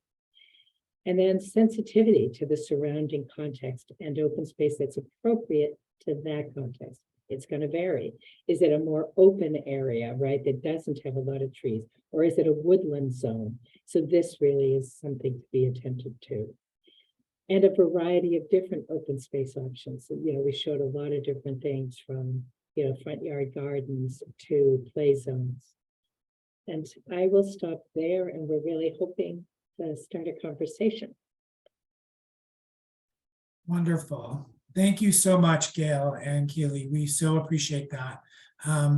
And then sensitivity to the surrounding context and open space that's appropriate to that context. It's going to vary. Is it a more open area, right, that doesn't have a lot of trees? Or is it a woodland zone? So this really is something to be attentive to. And a variety of different open space options. So, we showed a lot of different things from, front yard gardens to play zones. And I will stop there, and we're really hoping to start a conversation. Wonderful. Thank you so much, Gail and Keely. We so appreciate that.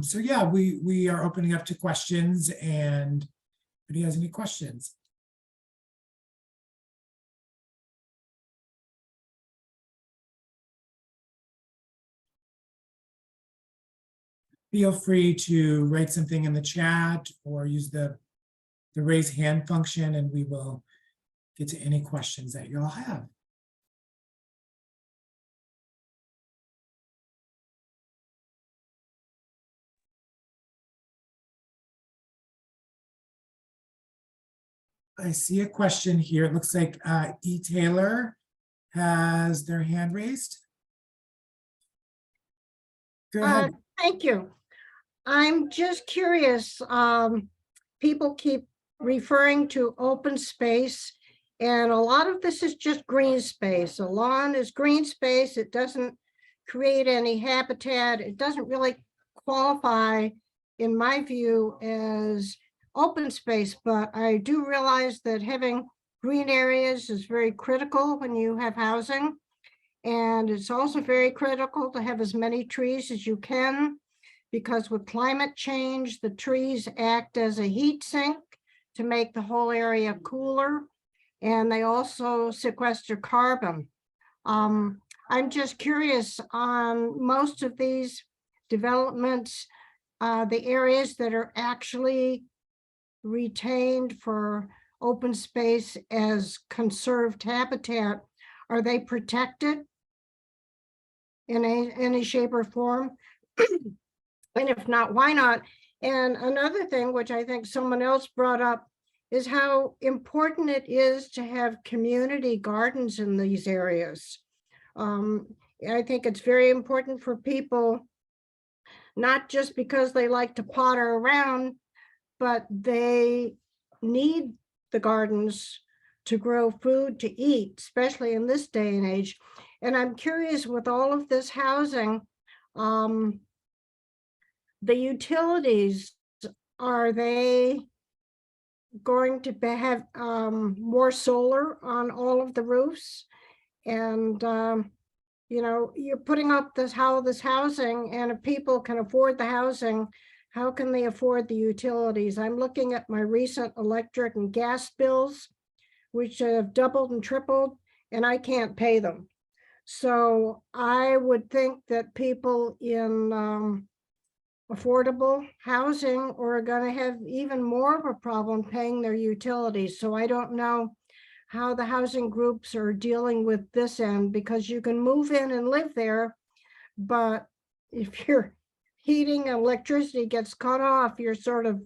So yeah, we are opening up to questions, and if anybody has any questions. Feel free to write something in the chat or use the raise hand function, and we will get to any questions that you all have. I see a question here. It looks like E. Taylor has their hand raised. Go ahead. Thank you. I'm just curious. People keep referring to open space, and a lot of this is just green space. A lawn is green space. It doesn't create any habitat. It doesn't really qualify, in my view, as open space, but I do realize that having green areas is very critical when you have housing. And it's also very critical to have as many trees as you can, because with climate change, the trees act as a heat sink to make the whole area cooler. And they also sequester carbon. I'm just curious, on most of these developments, the areas that are actually retained for open space as conserved habitat, are they protected in any shape or form? And if not, why not? And another thing, which I think someone else brought up, is how important it is to have community gardens in these areas. I think it's very important for people, not just because they like to potter around, but they need the gardens to grow food to eat, especially in this day and age. And I'm curious, with all of this housing, the utilities, are they going to have more solar on all of the roofs? And you're putting up this housing, and if people can afford the housing, how can they afford the utilities? I'm looking at my recent electric and gas bills, which have doubled and tripled, and I can't pay them. So I would think that people in affordable housing are going to have even more of a problem paying their utilities. So I don't know how the housing groups are dealing with this end, because you can move in and live there, but if your heating and electricity gets cut off, you're sort of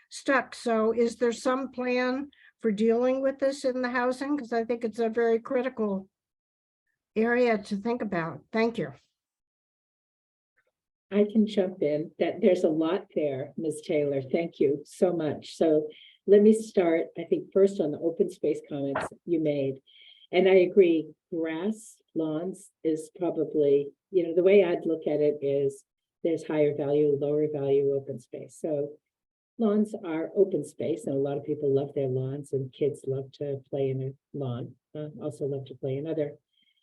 stuck. So is there some plan for dealing with this in the housing? Because I think it's a very critical area to think about. Thank you. I can jump in. That there's a lot there, Ms. Taylor. Thank you so much. So let me start, I think, first on the open space comments you made. And I agree, grass, lawns is probably, the way I'd look at it is there's higher value, lower value open space. So lawns are open space, and a lot of people love their lawns, and kids love to play in a lawn, also love to play in other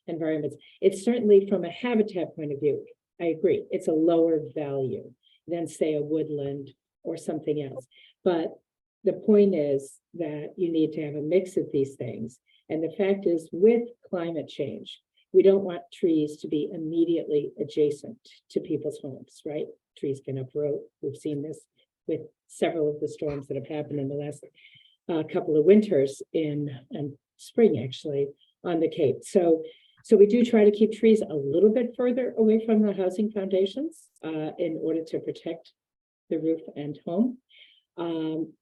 environments. It's certainly from a habitat point of view, I agree, it's a lower value than, say, a woodland or something else. But the point is that you need to have a mix of these things. And the fact is, with climate change, we don't want trees to be immediately adjacent to people's homes, right? Trees can uproot. We've seen this with several of the storms that have happened in the last couple of winters and spring, actually, on the Cape. So we do try to keep trees a little bit further away from the housing foundations in order to protect the roof and home.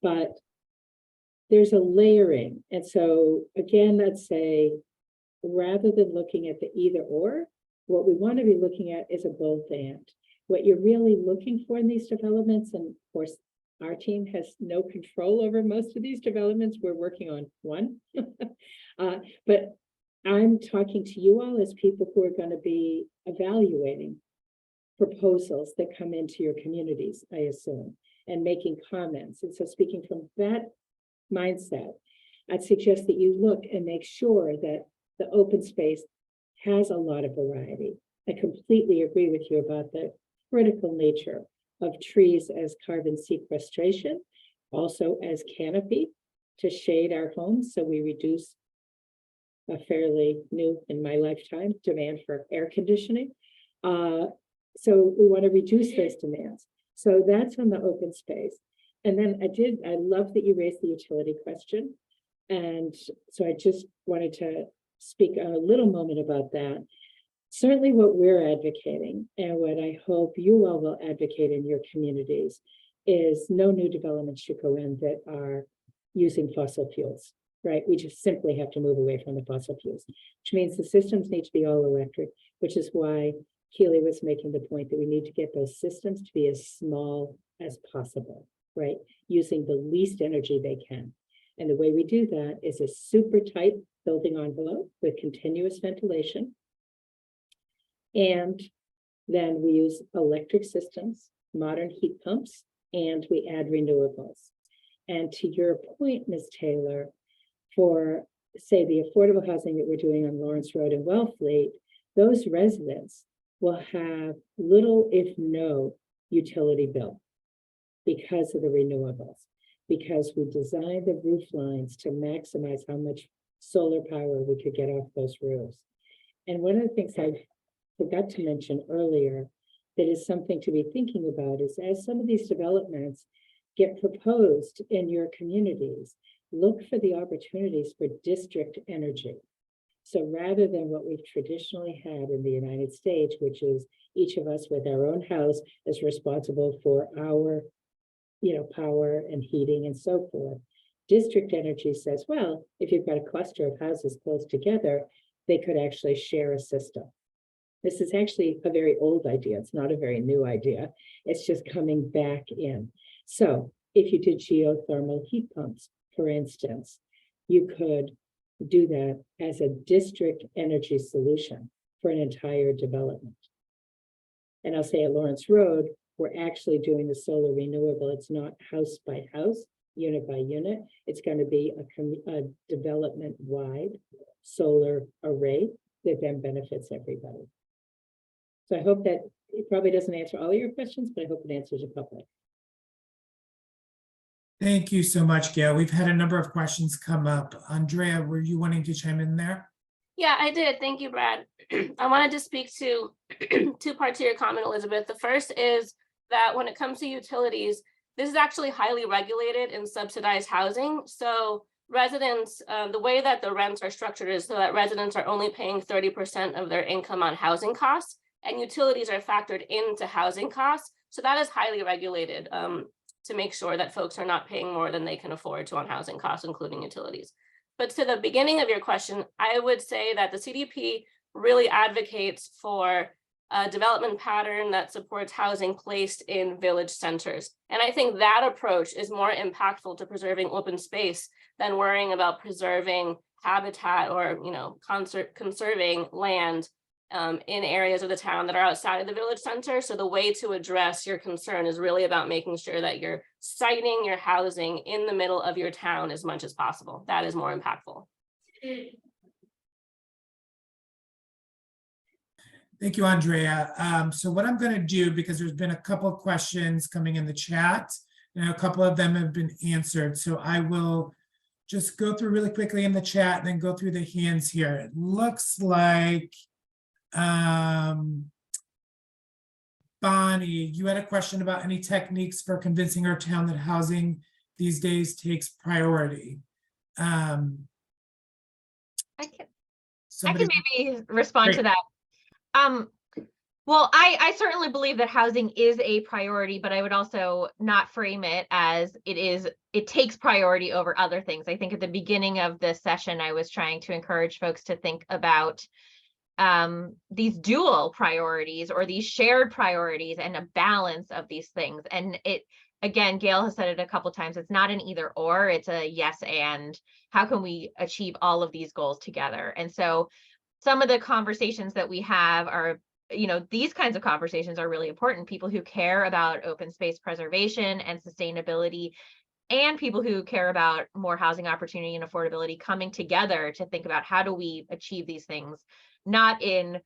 But there's a layering. And so again, I'd say, rather than looking at the either or, what we want to be looking at is a both and. What you're really looking for in these developments, and of course, our team has no control over most of these developments. We're working on one. But I'm talking to you all as people who are going to be evaluating proposals that come into your communities, I assume, and making comments. And so speaking from that mindset, I'd suggest that you look and make sure that the open space has a lot of variety. I completely agree with you about the critical nature of trees as carbon sequestration, also as canopy to shade our homes, so we reduce a fairly new, in my lifetime, demand for air conditioning. So we want to reduce those demands. So that's on the open space. And then I love that you raised the utility question. And so I just wanted to speak a little moment about that. Certainly what we're advocating, and what I hope you all will advocate in your communities, is no new developments should go in that are using fossil fuels, right? We just simply have to move away from the fossil fuels, which means the systems need to be all electric, which is why Keely was making the point that we need to get those systems to be as small as possible, right? Using the least energy they can. And the way we do that is a super tight building envelope with continuous ventilation. And then we use electric systems, modern heat pumps, and we add renewables. And to your point, Ms. Taylor, for, say, the affordable housing that we're doing on Lawrence Road in Wellfleet, those residents will have little, if no, utility bill because of the renewables, because we designed the roof lines to maximize how much solar power we could get off those roofs. And one of the things I forgot to mention earlier that is something to be thinking about is, as some of these developments get proposed in your communities, look for the opportunities for district energy. So rather than what we've traditionally had in the United States, which is each of us with our own house is responsible for our, power and heating and so forth, district energy says, well, if you've got a cluster of houses close together, they could actually share a system. This is actually a very old idea. It's not a very new idea. It's just coming back in. So if you did geothermal heat pumps, for instance, you could do that as a district energy solution for an entire development. And I'll say at Lawrence Road, we're actually doing the solar renewable. It's not house by house, unit by unit. It's going to be a development-wide solar array that then benefits everybody. So I hope that it probably doesn't answer all of your questions, but I hope it answers a couple. Thank you so much, Gail. We've had a number of questions come up. Andrea, were you wanting to chime in there? Yeah, I did. Thank you, Brad. I wanted to speak to two parts of your comment, Elizabeth. The first is that when it comes to utilities, this is actually highly regulated in subsidized housing. So residents, the way that the rents are structured is so that residents are only paying 30% of their income on housing costs, and utilities are factored into housing costs. So that is highly regulated to make sure that folks are not paying more than they can afford to on housing costs, including utilities. But to the beginning of your question, I would say that the CDP really advocates for a development pattern that supports housing placed in village centers. And I think that approach is more impactful to preserving open space than worrying about preserving habitat or, conserving land in areas of the town that are outside of the village center. So the way to address your concern is really about making sure that you're siting your housing in the middle of your town as much as possible. That is more impactful. Thank you, Andrea. So what I'm going to do, because there's been a couple of questions coming in the chat, and a couple of them have been answered. So I will just go through really quickly in the chat and then go through the hands here. It looks like Bonnie, you had a question about any techniques for convincing our town that housing these days takes priority. I can Somebody, maybe respond to Great. that. Well, I certainly believe that housing is a priority, but I would also not frame it as it takes priority over other things. I think at the beginning of this session, I was trying to encourage folks to think about these dual priorities or these shared priorities and a balance of these things. And again, Gail has said it a couple times, it's not an either or, it's a yes and. How can we achieve all of these goals together? And so some of the conversations that we have are, these kinds of conversations are really important. People who care about open space preservation and sustainability, and people who care about more housing opportunity and affordability coming together to think about how do we achieve these things, not in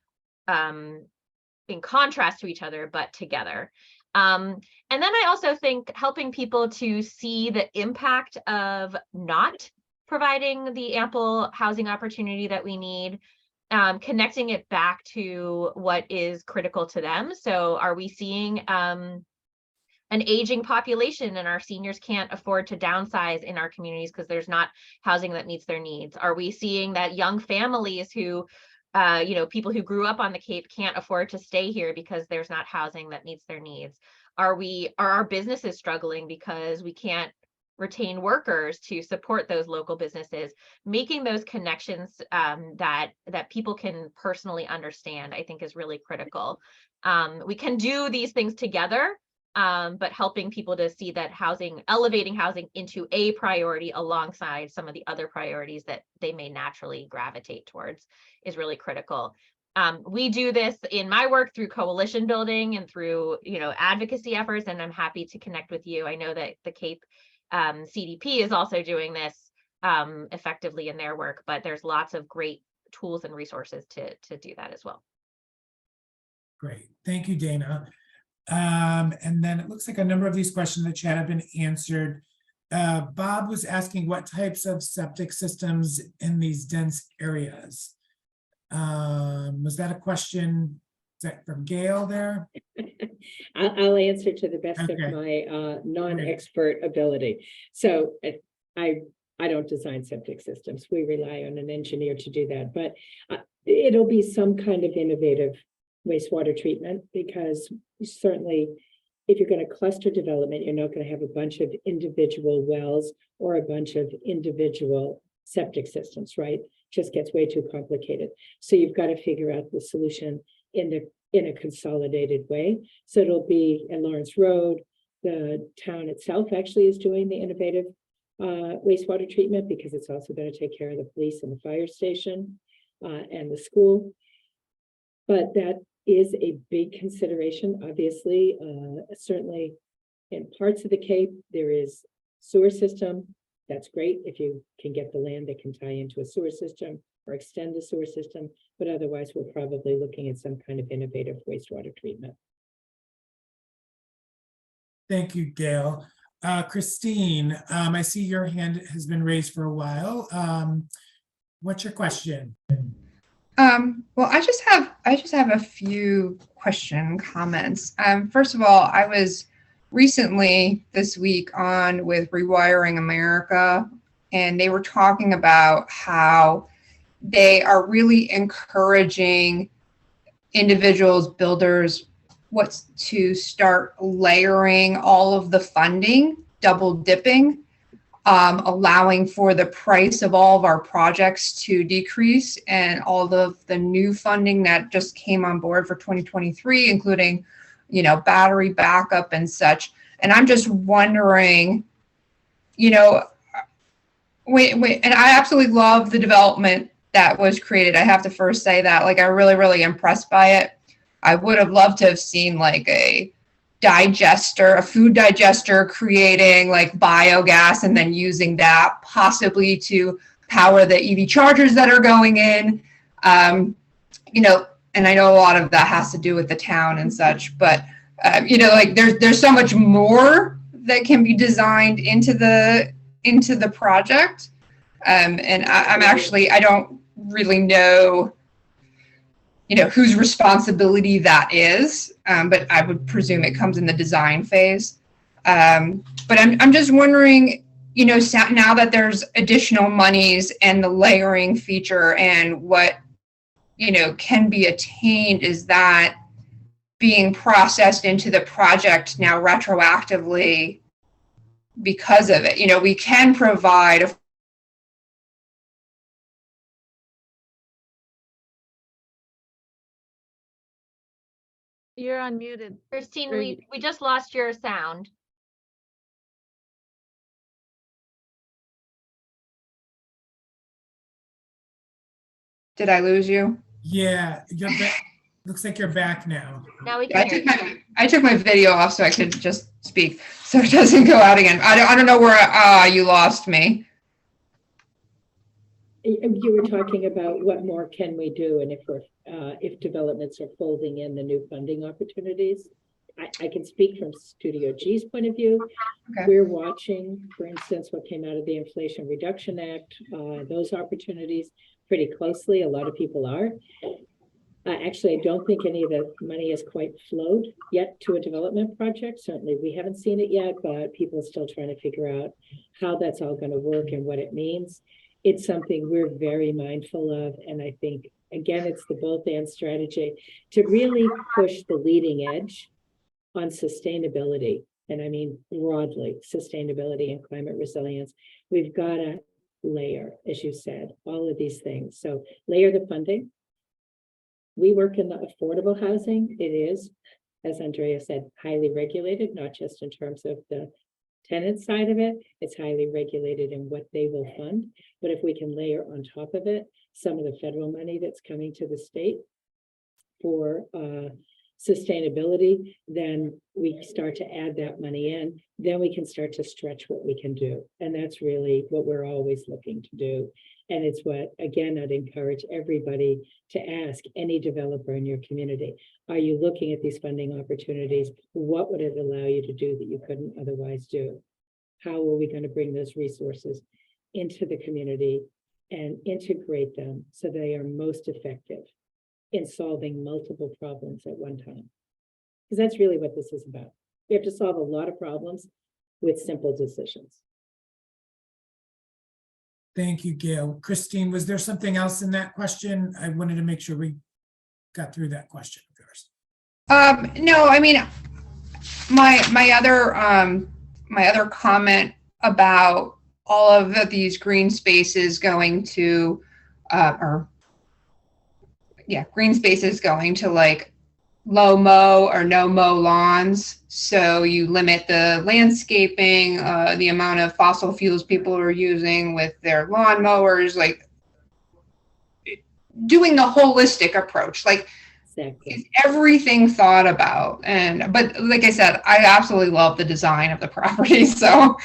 contrast to each other, but together. And then I also think helping people to see the impact of not providing the ample housing opportunity that we need, connecting it back to what is critical to them. So are we seeing an aging population and our seniors can't afford to downsize in our communities because there's not housing that meets their needs? Are we seeing that young families who, people who grew up on the Cape can't afford to stay here because there's not housing that meets their needs? Are our businesses struggling because we can't retain workers to support those local businesses? Making those connections that people can personally understand, I think, is really critical. We can do these things together, but helping people to see that elevating housing into a priority alongside some of the other priorities that they may naturally gravitate towards is really critical. We do this in my work through coalition building and through, advocacy efforts, and I'm happy to connect with you. I know that the Cape CDP is also doing this effectively in their work, but there's lots of great tools and resources to do that as well. great. Thank you, Dana. And then it looks like a number of these questions in the chat have been answered. Bob was asking what types of septic systems in these dense areas. Was that a question? Is that from Gail there? I'll answer to the best Okay. of my non-expert ability. So I don't design septic systems. We rely on an engineer to do that, but it'll be some kind of innovative wastewater treatment, because certainly if you're going to cluster development, you're not going to have a bunch of individual wells or a bunch of individual septic systems, right? Just gets way too complicated. So you've got to figure out the solution in a consolidated way. So it'll be at Lawrence Road. The town itself actually is doing the innovative wastewater treatment, because it's also going to take care of the police and the fire station and the school. But that is a big consideration, obviously. Certainly in parts of the Cape, there is sewer system. That's great if you can get the land that can tie into a sewer system or extend the sewer system, but otherwise we're probably looking at some kind of innovative wastewater treatment. Thank you, Gail. Christine, I see your hand has been raised for a while. What's your question? Well, I just have a few comments. First of all, I was recently this week on with Rewiring America, and they were talking about how they are really encouraging individuals, builders, to start layering all of the funding, double dipping allowing for the price of all of our projects to decrease, and all of the new funding that just came on board for 2023, including, battery backup and such. And I'm just wondering, and I absolutely love the development that was created. I have to first say that, like, I'm really, really impressed by it. I would have loved to have seen like a food digester creating like biogas and then using that possibly to power the EV chargers that are going in. And I know a lot of that has to do with the town and such, but like there's so much more that can be designed into the project. And I don't really know, whose responsibility that is, but I would presume it comes in the design phase. But I'm just wondering, now that there's additional monies and the layering feature and what, can be attained, is that being processed into the project now retroactively because of it? We can provide You're unmuted. Christine, Or we just lost your sound. Did I lose you? Yeah, you're back. Looks like you're back now. Now we I can hear took you. I took my video off so I could just speak, so it doesn't go out again. I don't know where you lost me. You were talking about what more can we do, and if developments are folding in the new funding opportunities. I can speak from Studio G's point of view. Okay. We're watching, for instance, what came out of the Inflation Reduction Act, those opportunities pretty closely. A lot of people are. Actually, I don't think any of the money has quite flowed yet to a development project. Certainly, we haven't seen it yet, but people are still trying to figure out how that's all going to work and what it means. It's something we're very mindful of. And I think, again, it's the both and strategy to really push the leading edge on sustainability. And I mean, broadly, sustainability and climate resilience. We've got to layer, as you said, all of these things. So layer the funding. We work in the affordable housing. It is, as Andrea said, highly regulated, not just in terms of the tenant side of it. It's highly regulated in what they will fund. But if we can layer on top of it some of the federal money that's coming to the state for sustainability, then we start to add that money in. Then we can start to stretch what we can do. And that's really what we're always looking to do. And it's what, again, I'd encourage everybody to ask any developer in your community. Are you looking at these funding opportunities? What would it allow you to do that you couldn't otherwise do? How are we going to bring those resources into the community and integrate them so they are most effective in solving multiple problems at one time? Because that's really what this is about. We have to solve a lot of problems with simple decisions. Thank you, Gail. Christine, was there something else in that question? I wanted to make sure we got through that question of yours. No, I mean, my other comment about all of these green spaces going to, green spaces going to like low mow or no mow lawns. So you limit the landscaping, the amount of fossil fuels people are using with their lawn mowers, like doing the holistic approach, like Exactly. is everything thought about. But like I said, I absolutely love the design of the property. So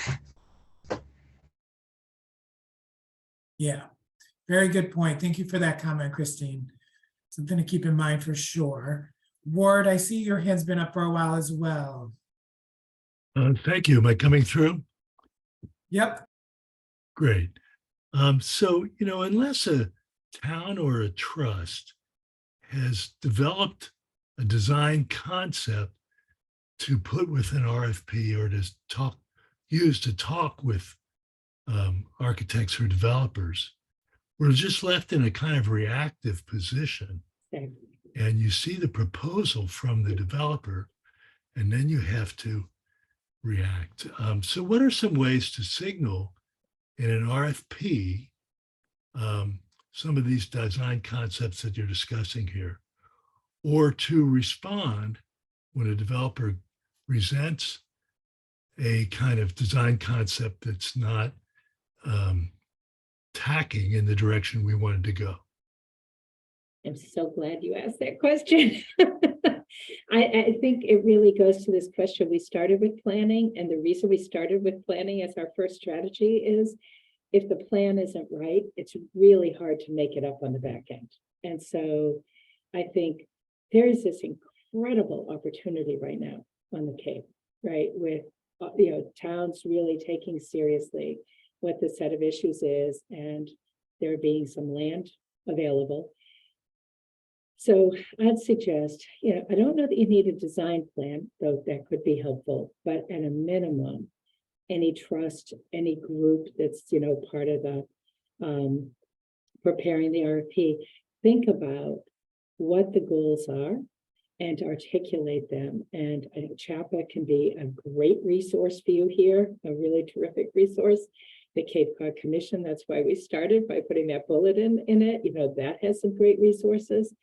Yeah, very good point. Thank you for that comment, Christine. Something to keep in mind for sure. Ward, I see your hand's been up for a while as well. Thank you. Am I coming through? Yep. Great. So, unless a town or a trust has developed a design concept to put with an RFP or to use to talk with architects or developers, we're just left in a kind of reactive position. Exactly. And you see the proposal from the developer, and then you have to react. So what are some ways to signal in an RFP some of these design concepts that you're discussing here, or to respond when a developer presents a kind of design concept that's not tacking in the direction we wanted to go? I'm so glad you asked that question. I think it really goes to this question. We started with planning, and the reason we started with planning as our first strategy is if the plan isn't right, it's really hard to make it up on the back end. And so I think there is this incredible opportunity right now on the Cape, right? With towns really taking seriously what the set of issues is, and there being some land available. So I'd suggest, I don't know that you need a design plan, though that could be helpful, but at a minimum, any trust, any group that's, part of the preparing the RFP, think about what the goals are and articulate them. And I think CHAPA can be a great resource for you here, a really terrific resource. The Cape Cod Commission, that's why we started by putting that bullet in it. That has some great resources.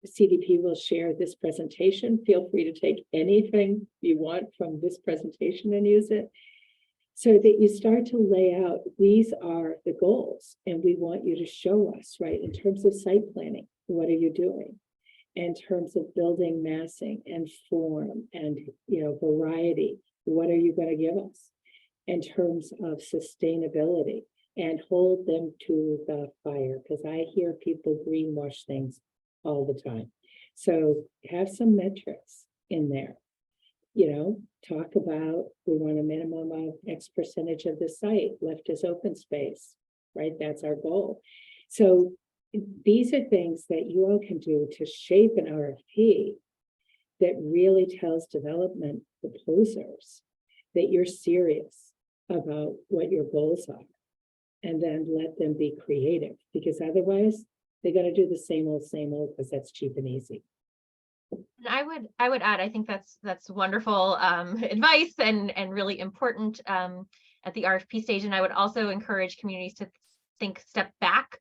CDP will share this presentation. Feel free to take anything you want from this presentation and use it, so that you start to lay out, these are the goals, and we want you to show us, right, in terms of site planning, what are you doing? In terms of building massing and form and, variety, what are you going to give us? In terms of sustainability, and hold them to the fire, because I hear people greenwash things all the time. So have some metrics in there. Talk about, we want a minimum of X percentage of the site left as open space, right? That's our goal. So these are things that you all can do to shape an RFP that really tells development proposers that you're serious about what your goals are, and then let them be creative, because otherwise they're going to do the same old, because that's cheap and easy. And I would add, I think that's wonderful advice and really important at the RFP stage. And I would also encourage communities to step back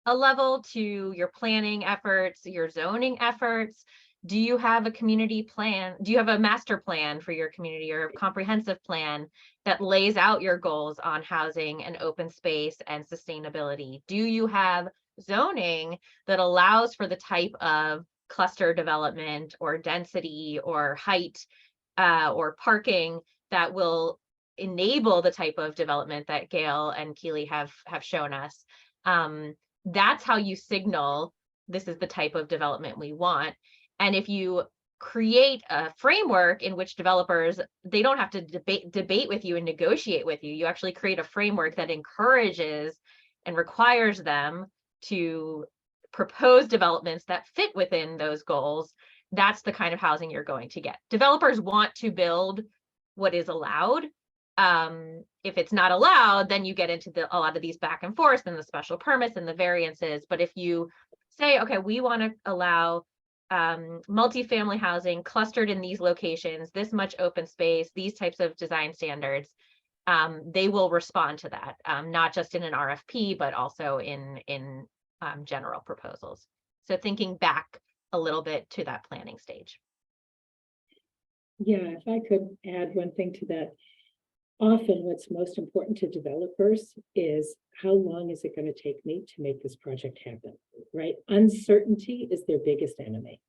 a level to your planning efforts, your zoning efforts. Do you have a community plan? Do you have a master plan for your community, or a comprehensive plan that lays out your goals on housing and open space and sustainability? Do you have zoning that allows for the type of cluster development or density or height or parking that will enable the type of development that Gail and Keely have shown us? That's how you signal this is the type of development we want. And if you create a framework in which developers, they don't have to debate with you and negotiate with you, you actually create a framework that encourages and requires them to propose developments that fit within those goals, that's the kind of housing you're going to get. Developers want to build what is allowed. If it's not allowed, then you get into a lot of these back and forth and the special permits and the variances. But if you say, okay, we want to allow multifamily housing clustered in these locations, this much open space, these types of design standards, they will respond to that, not just in an RFP, but also in general proposals. So thinking back a little bit to that planning stage. Yeah, if I could add one thing to that. Often what's most important to developers is, how long is it going to take me to make this project happen, right? Uncertainty is their biggest enemy.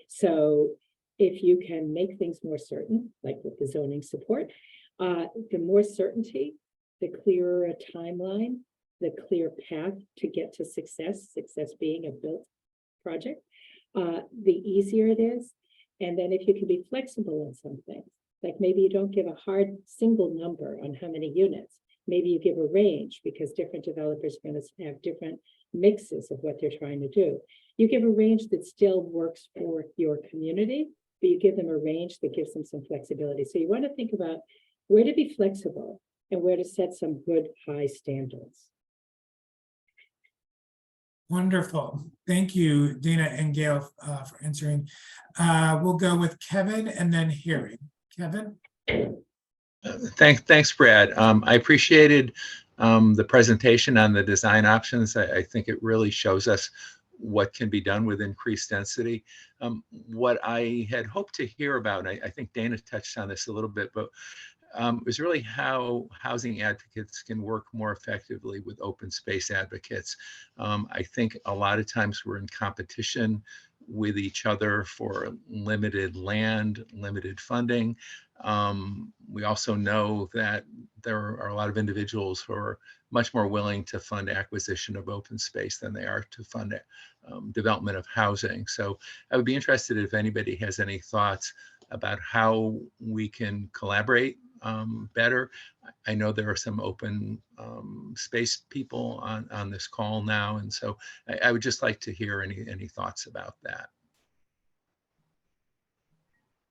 So if you can make things more certain, like with the zoning support, the more certainty, the clearer a timeline, the clear path to get to success being a built project, the easier it is. And then if you can be flexible in some things, like maybe you don't give a hard single number on how many units, maybe you give a range, because different developers are going to have different mixes of what they're trying to do. You give a range that still works for your community, but you give them a range that gives them some flexibility. So you want to think about where to be flexible and where to set some good high standards. Wonderful. Thank you, Dina and Gail, for answering. We'll go with Kevin and then Harry. Kevin? Thanks, Brad. I appreciated the presentation on the design options. I think it really shows us what can be done with increased density. What I had hoped to hear about, and I think Dana touched on this a little bit, but was really how housing advocates can work more effectively with open space advocates. I think a lot of times we're in competition with each other for limited land, limited funding. We also know that there are a lot of individuals who are much more willing to fund acquisition of open space than they are to fund development of housing. So I would be interested if anybody has any thoughts about how we can collaborate better. I know there are some open space people on this call now, and so I would just like to hear any thoughts about that.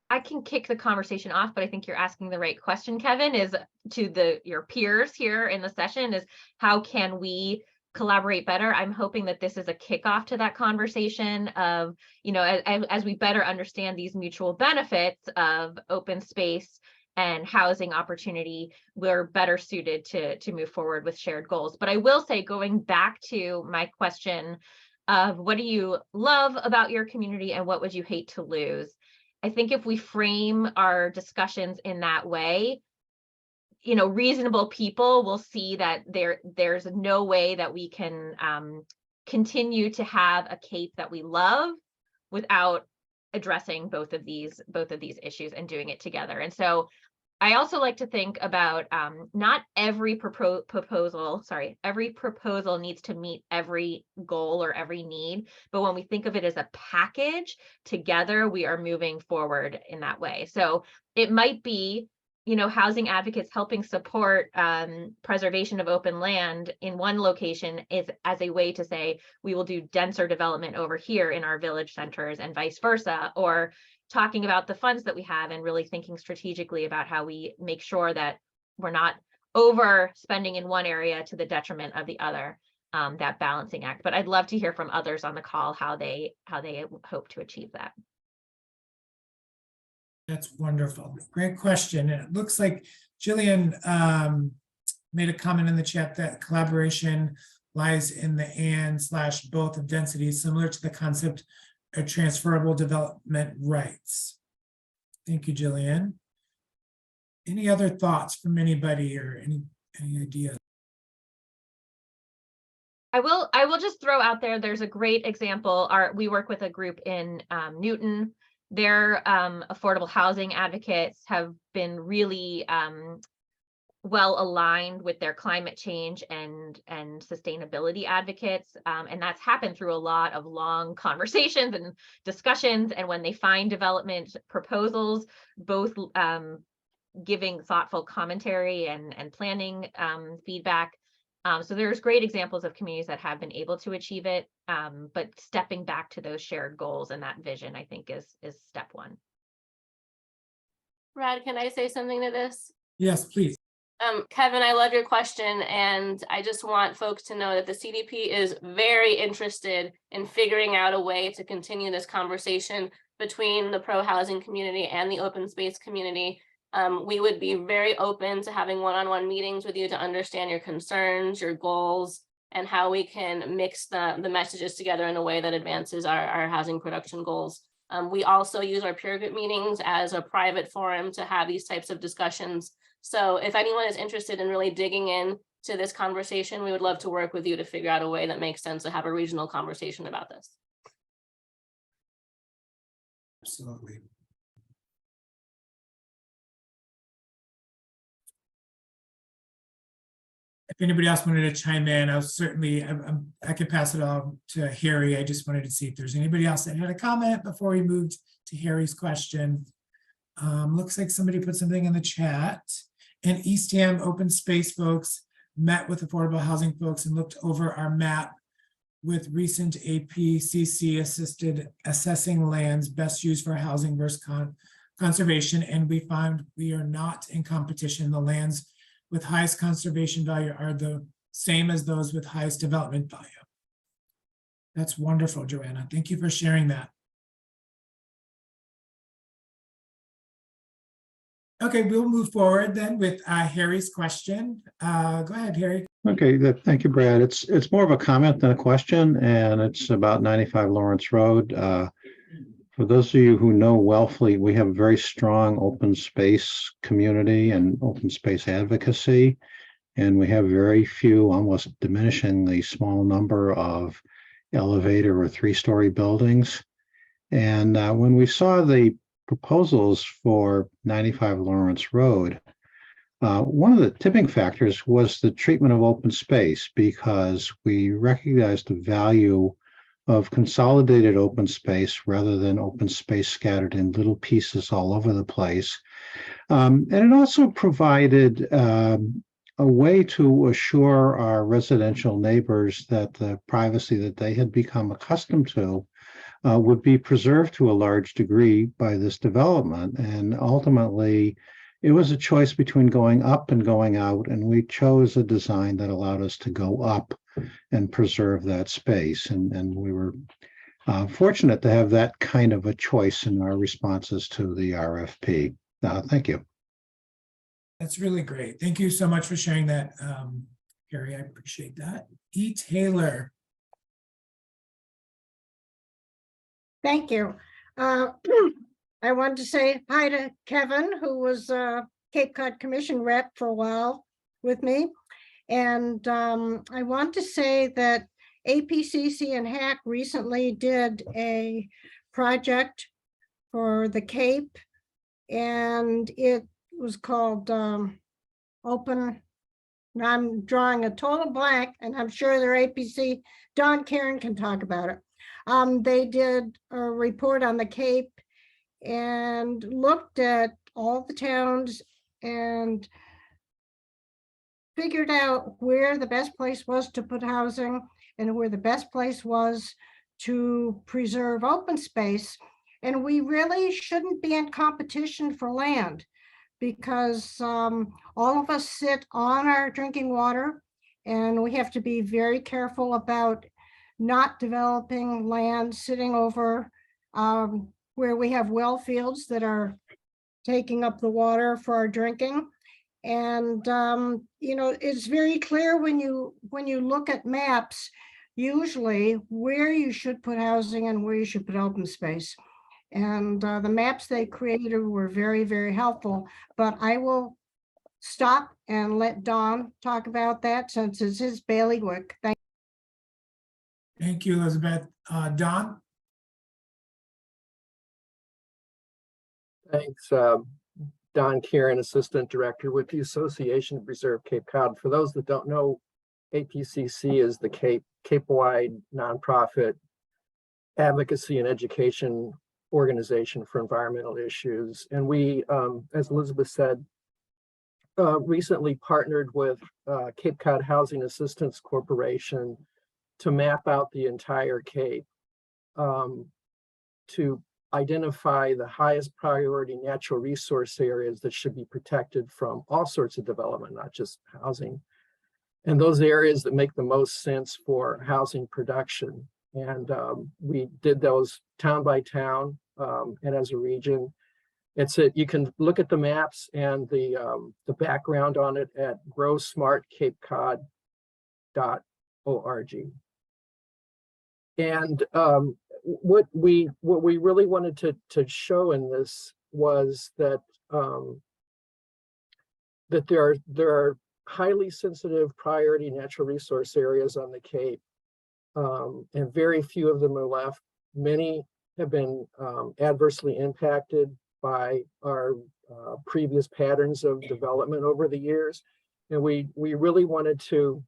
I can kick the conversation off, but I think you're asking the right question, Kevin, is to your peers here in the session is how can we collaborate better? I'm hoping that this is a kickoff to that conversation of, you know, as we better understand these mutual benefits of open space and housing opportunity, we're better suited to move forward with shared goals. But I will say, going back to my question of what do you love about your community and what would you hate to lose? I think if we frame our discussions in that way, you know, reasonable people will see that there's no way that we can continue to have a Cape that we love without addressing both of these issues and doing it together. And so I also like to think about not every proposal needs to meet every goal or every need, but when we think of it as a package, together we are moving forward in that way. So it might be, you know, housing advocates helping support preservation of open land in one location is as a way to say, we will do denser development over here in our village centers and vice versa, or talking about the funds that we have and really thinking strategically about how we make sure that we're not overspending in one area to the detriment of the other, that balancing act. But I'd love to hear from others on the call how they hope to achieve that. That's wonderful. Great question. And it looks like Jillian made a comment in the chat that collaboration lies in the and/both of density, similar to the concept of transferable development rights. Thank you, Jillian. Any other thoughts from anybody or any ideas? I will just throw out there's a great example. We work with a group in Newton. Their affordable housing advocates have been really well aligned with their climate change and sustainability advocates. And that's happened through a lot of long conversations and discussions. And when they find development proposals, both giving thoughtful commentary and planning feedback. So there's great examples of communities that have been able to achieve it, but stepping back to those shared goals and that vision, I think is step one. Brad, can I say something to this? Yes, please. Kevin, I love your question, and I just want folks to know that the CDP is very interested in figuring out a way to continue this conversation between the pro-housing community and the open space community. We would be very open to having one-on-one meetings with you to understand your concerns, your goals, and how we can mix the messages together in a way that advances our housing production goals. We also use our peer group meetings as a private forum to have these types of discussions. So if anyone is interested in really digging in to this conversation, we would love to work with you to figure out a way that makes sense to have a regional conversation about this. Absolutely. If anybody else wanted to chime in, I could pass it on to Harry. I just wanted to see if there's anybody else that had a comment before we moved to Harry's question. Looks like somebody put something in the chat. And Eastham open space folks met with affordable housing folks and looked over our map with recent APCC assisted assessing lands best used for housing versus conservation. And we found we are not in competition. The lands with highest conservation value are the same as those with highest development value. That's wonderful, Joanna. Thank you for sharing that. Okay, we'll move forward then with Harry's question. Go ahead, Harry. Okay, thank you, Brad. It's more of a comment than a question, and it's about 95 Lawrence Road. For those of you who know Wellfleet, we have a very strong open space community and open space advocacy, and we have very few, almost diminishingly small number of elevator or three-story buildings. And when we saw the proposals for 95 Lawrence Road, one of the tipping factors was the treatment of open space, because we recognized the value of consolidated open space rather than open space scattered in little pieces all over the place. And it also provided a way to assure our residential neighbors that the privacy that they had become accustomed to would be preserved to a large degree by this development. And ultimately, it was a choice between going up and going out, and we chose a design that allowed us to go up and preserve that space. And we were fortunate to have that kind of a choice in our responses to the RFP. Thank you. That's really great. Thank you so much for sharing that, Harry. I appreciate that. E. Taylor. Thank you. I wanted to say hi to Kevin, who was Cape Cod Commission rep for a while with me. And I want to say that APCC and HAC recently did a project for the Cape, and it was called Open. Now I'm drawing a total blank, and I'm sure their APC, Don Karen can talk about it. They did a report on the Cape and looked at all the towns and figured out where the best place was to put housing and where the best place was to preserve open space. And we really shouldn't be in competition for land, because all of us sit on our drinking water, and we have to be very careful about not developing land sitting over where we have well fields that are taking up the water for our drinking. And you know, it's very clear when you look at maps, usually where you should put housing and where you should put open space. And the maps they created were very, very helpful. But I will stop and let Don talk about that, since it's his bailiwick. Thank you, Elizabeth. Don? Thanks. Don Kieran, Assistant Director with the Association to Preserve Cape Cod. For those that don't know, APCC is the Cape-wide nonprofit advocacy and education organization for environmental issues. And we, as Elizabeth said, recently partnered with Cape Cod Housing Assistance Corporation to map out the entire Cape, to identify the highest priority natural resource areas that should be protected from all sorts of development, not just housing, and those areas that make the most sense for housing production. And we did those town by town and as a region. You can look at the maps and the background on it at growsmartcapecod.org. And what we really wanted to show in this was that that there are highly sensitive priority natural resource areas on the Cape, and very few of them are left. Many have been adversely impacted by our previous patterns of development over the years, and we really wanted to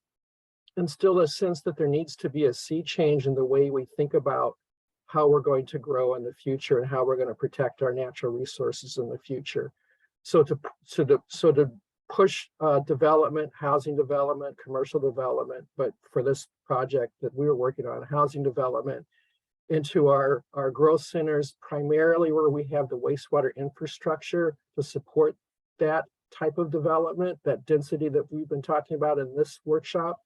instill a sense that there needs to be a sea change in the way we think about how we're going to grow in the future and how we're going to protect our natural resources in the future. So to push development, housing development, commercial development, but for this project that we were working on, housing development into our growth centers, primarily where we have the wastewater infrastructure to support that type of development, that density that we've been talking about in this workshop,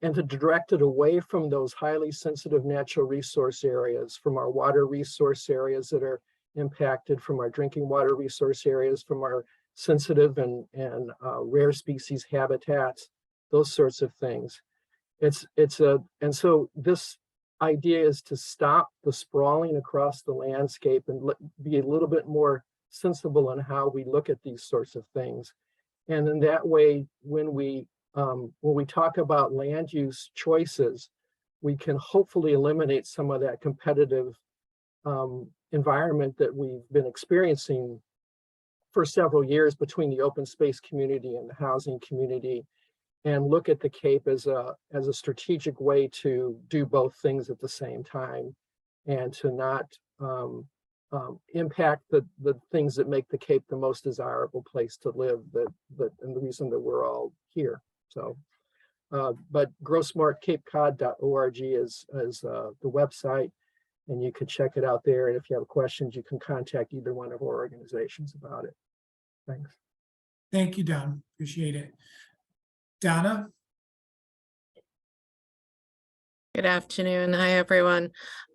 and to direct it away from those highly sensitive natural resource areas, from our water resource areas that are impacted from our drinking water resource areas, from our sensitive and rare species habitats, those sorts of things. And so this idea is to stop the sprawling across the landscape and be a little bit more sensible in how we look at these sorts of things. And in that way, when we talk about land use choices, we can hopefully eliminate some of that competitive environment that we've been experiencing for several years between the open space community and the housing community, and look at the Cape as a strategic way to do both things at the same time, and to not impact the things that make the Cape the most desirable place to live, and the reason that we're all here. So, but growsmartcapecod.org is the website, and you can check it out there. And if you have questions, you can contact either one of our organizations about it. Thanks. Thank you, Don. Appreciate it. Donna? Good afternoon. Hi, everyone.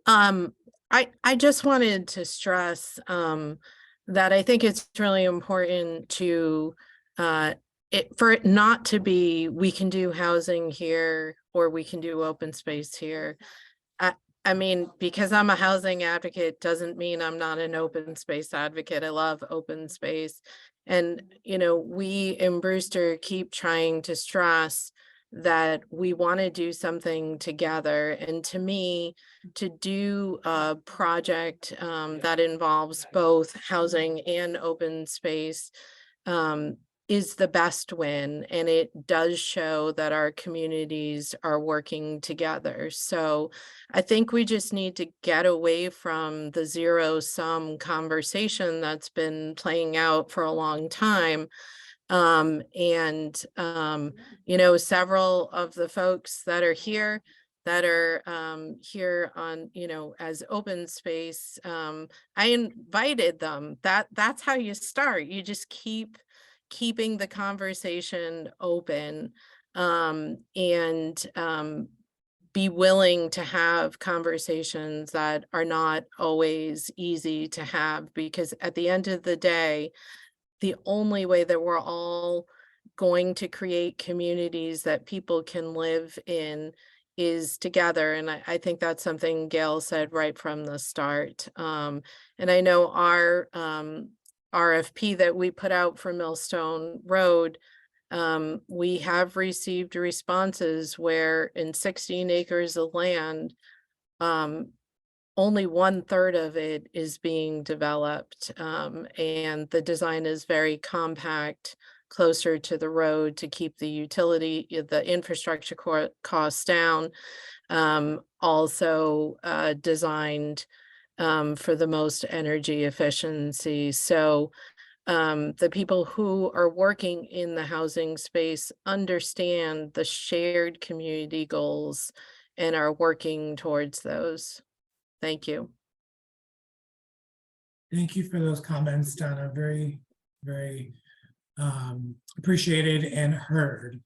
I just wanted to stress that I think it's really important to for it not to be we can do housing here or we can do open space here. I mean, because I'm a housing advocate doesn't mean I'm not an open space advocate. I love open space. And, you know, we in Brewster keep trying to stress that we want to do something together. And to me, to do a project that involves both housing and open space is the best win. And it does show that our communities are working together. So I think we just need to get away from the zero-sum conversation that's been playing out for a long time. You know, several of the folks that are here here on, you know, as open space, I invited them. That's how you start. You just keeping the conversation open, be willing to have conversations that are not always easy to have, because at the end of the day, the only way that we're all going to create communities that people can live in is together. And I think that's something Gail said right from the start. And I know our RFP that we put out for Millstone Road, we have received responses where in 16 acres of land, only 1/3 of it is being developed, and the design is very compact, closer to the road to keep the infrastructure costs down. Also designed for the most energy efficiency. So the people who are working in the housing space understand the shared community goals and are working towards those. Thank you. Thank you for those comments, Donna. Very, very appreciated and heard.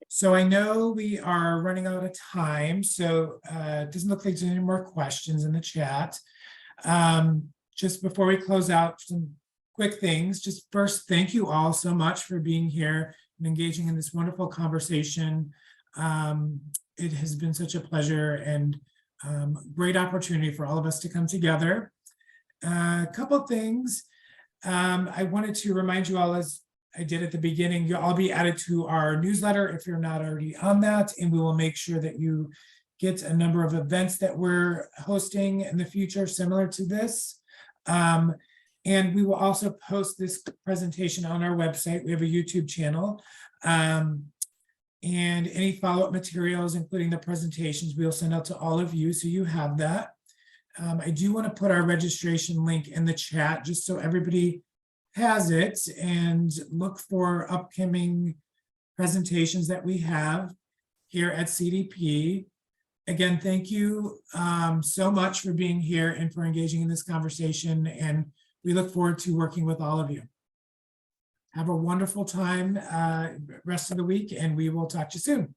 So I know we are running out of time, so it doesn't look like there's any more questions in the chat. Just before we close out, some quick things. Just first, thank you all so much for being here and engaging in this wonderful conversation. It has been such a pleasure and great opportunity for all of us to come together. A couple of things. I wanted to remind you all, as I did at the beginning, you'll all be added to our newsletter if you're not already on that, and we will make sure that you get a number of events that we're hosting in the future similar to this. And we will also post this presentation on our website. We have a YouTube channel. And any follow-up materials, including the presentations, we'll send out to all of you, so you have that. I do want to put our registration link in the chat just so everybody has it, and look for upcoming presentations that we have here at CDP. Again, thank you so much for being here and for engaging in this conversation, and we look forward to working with all of you. Have a wonderful time rest of the week, and we will talk to you soon.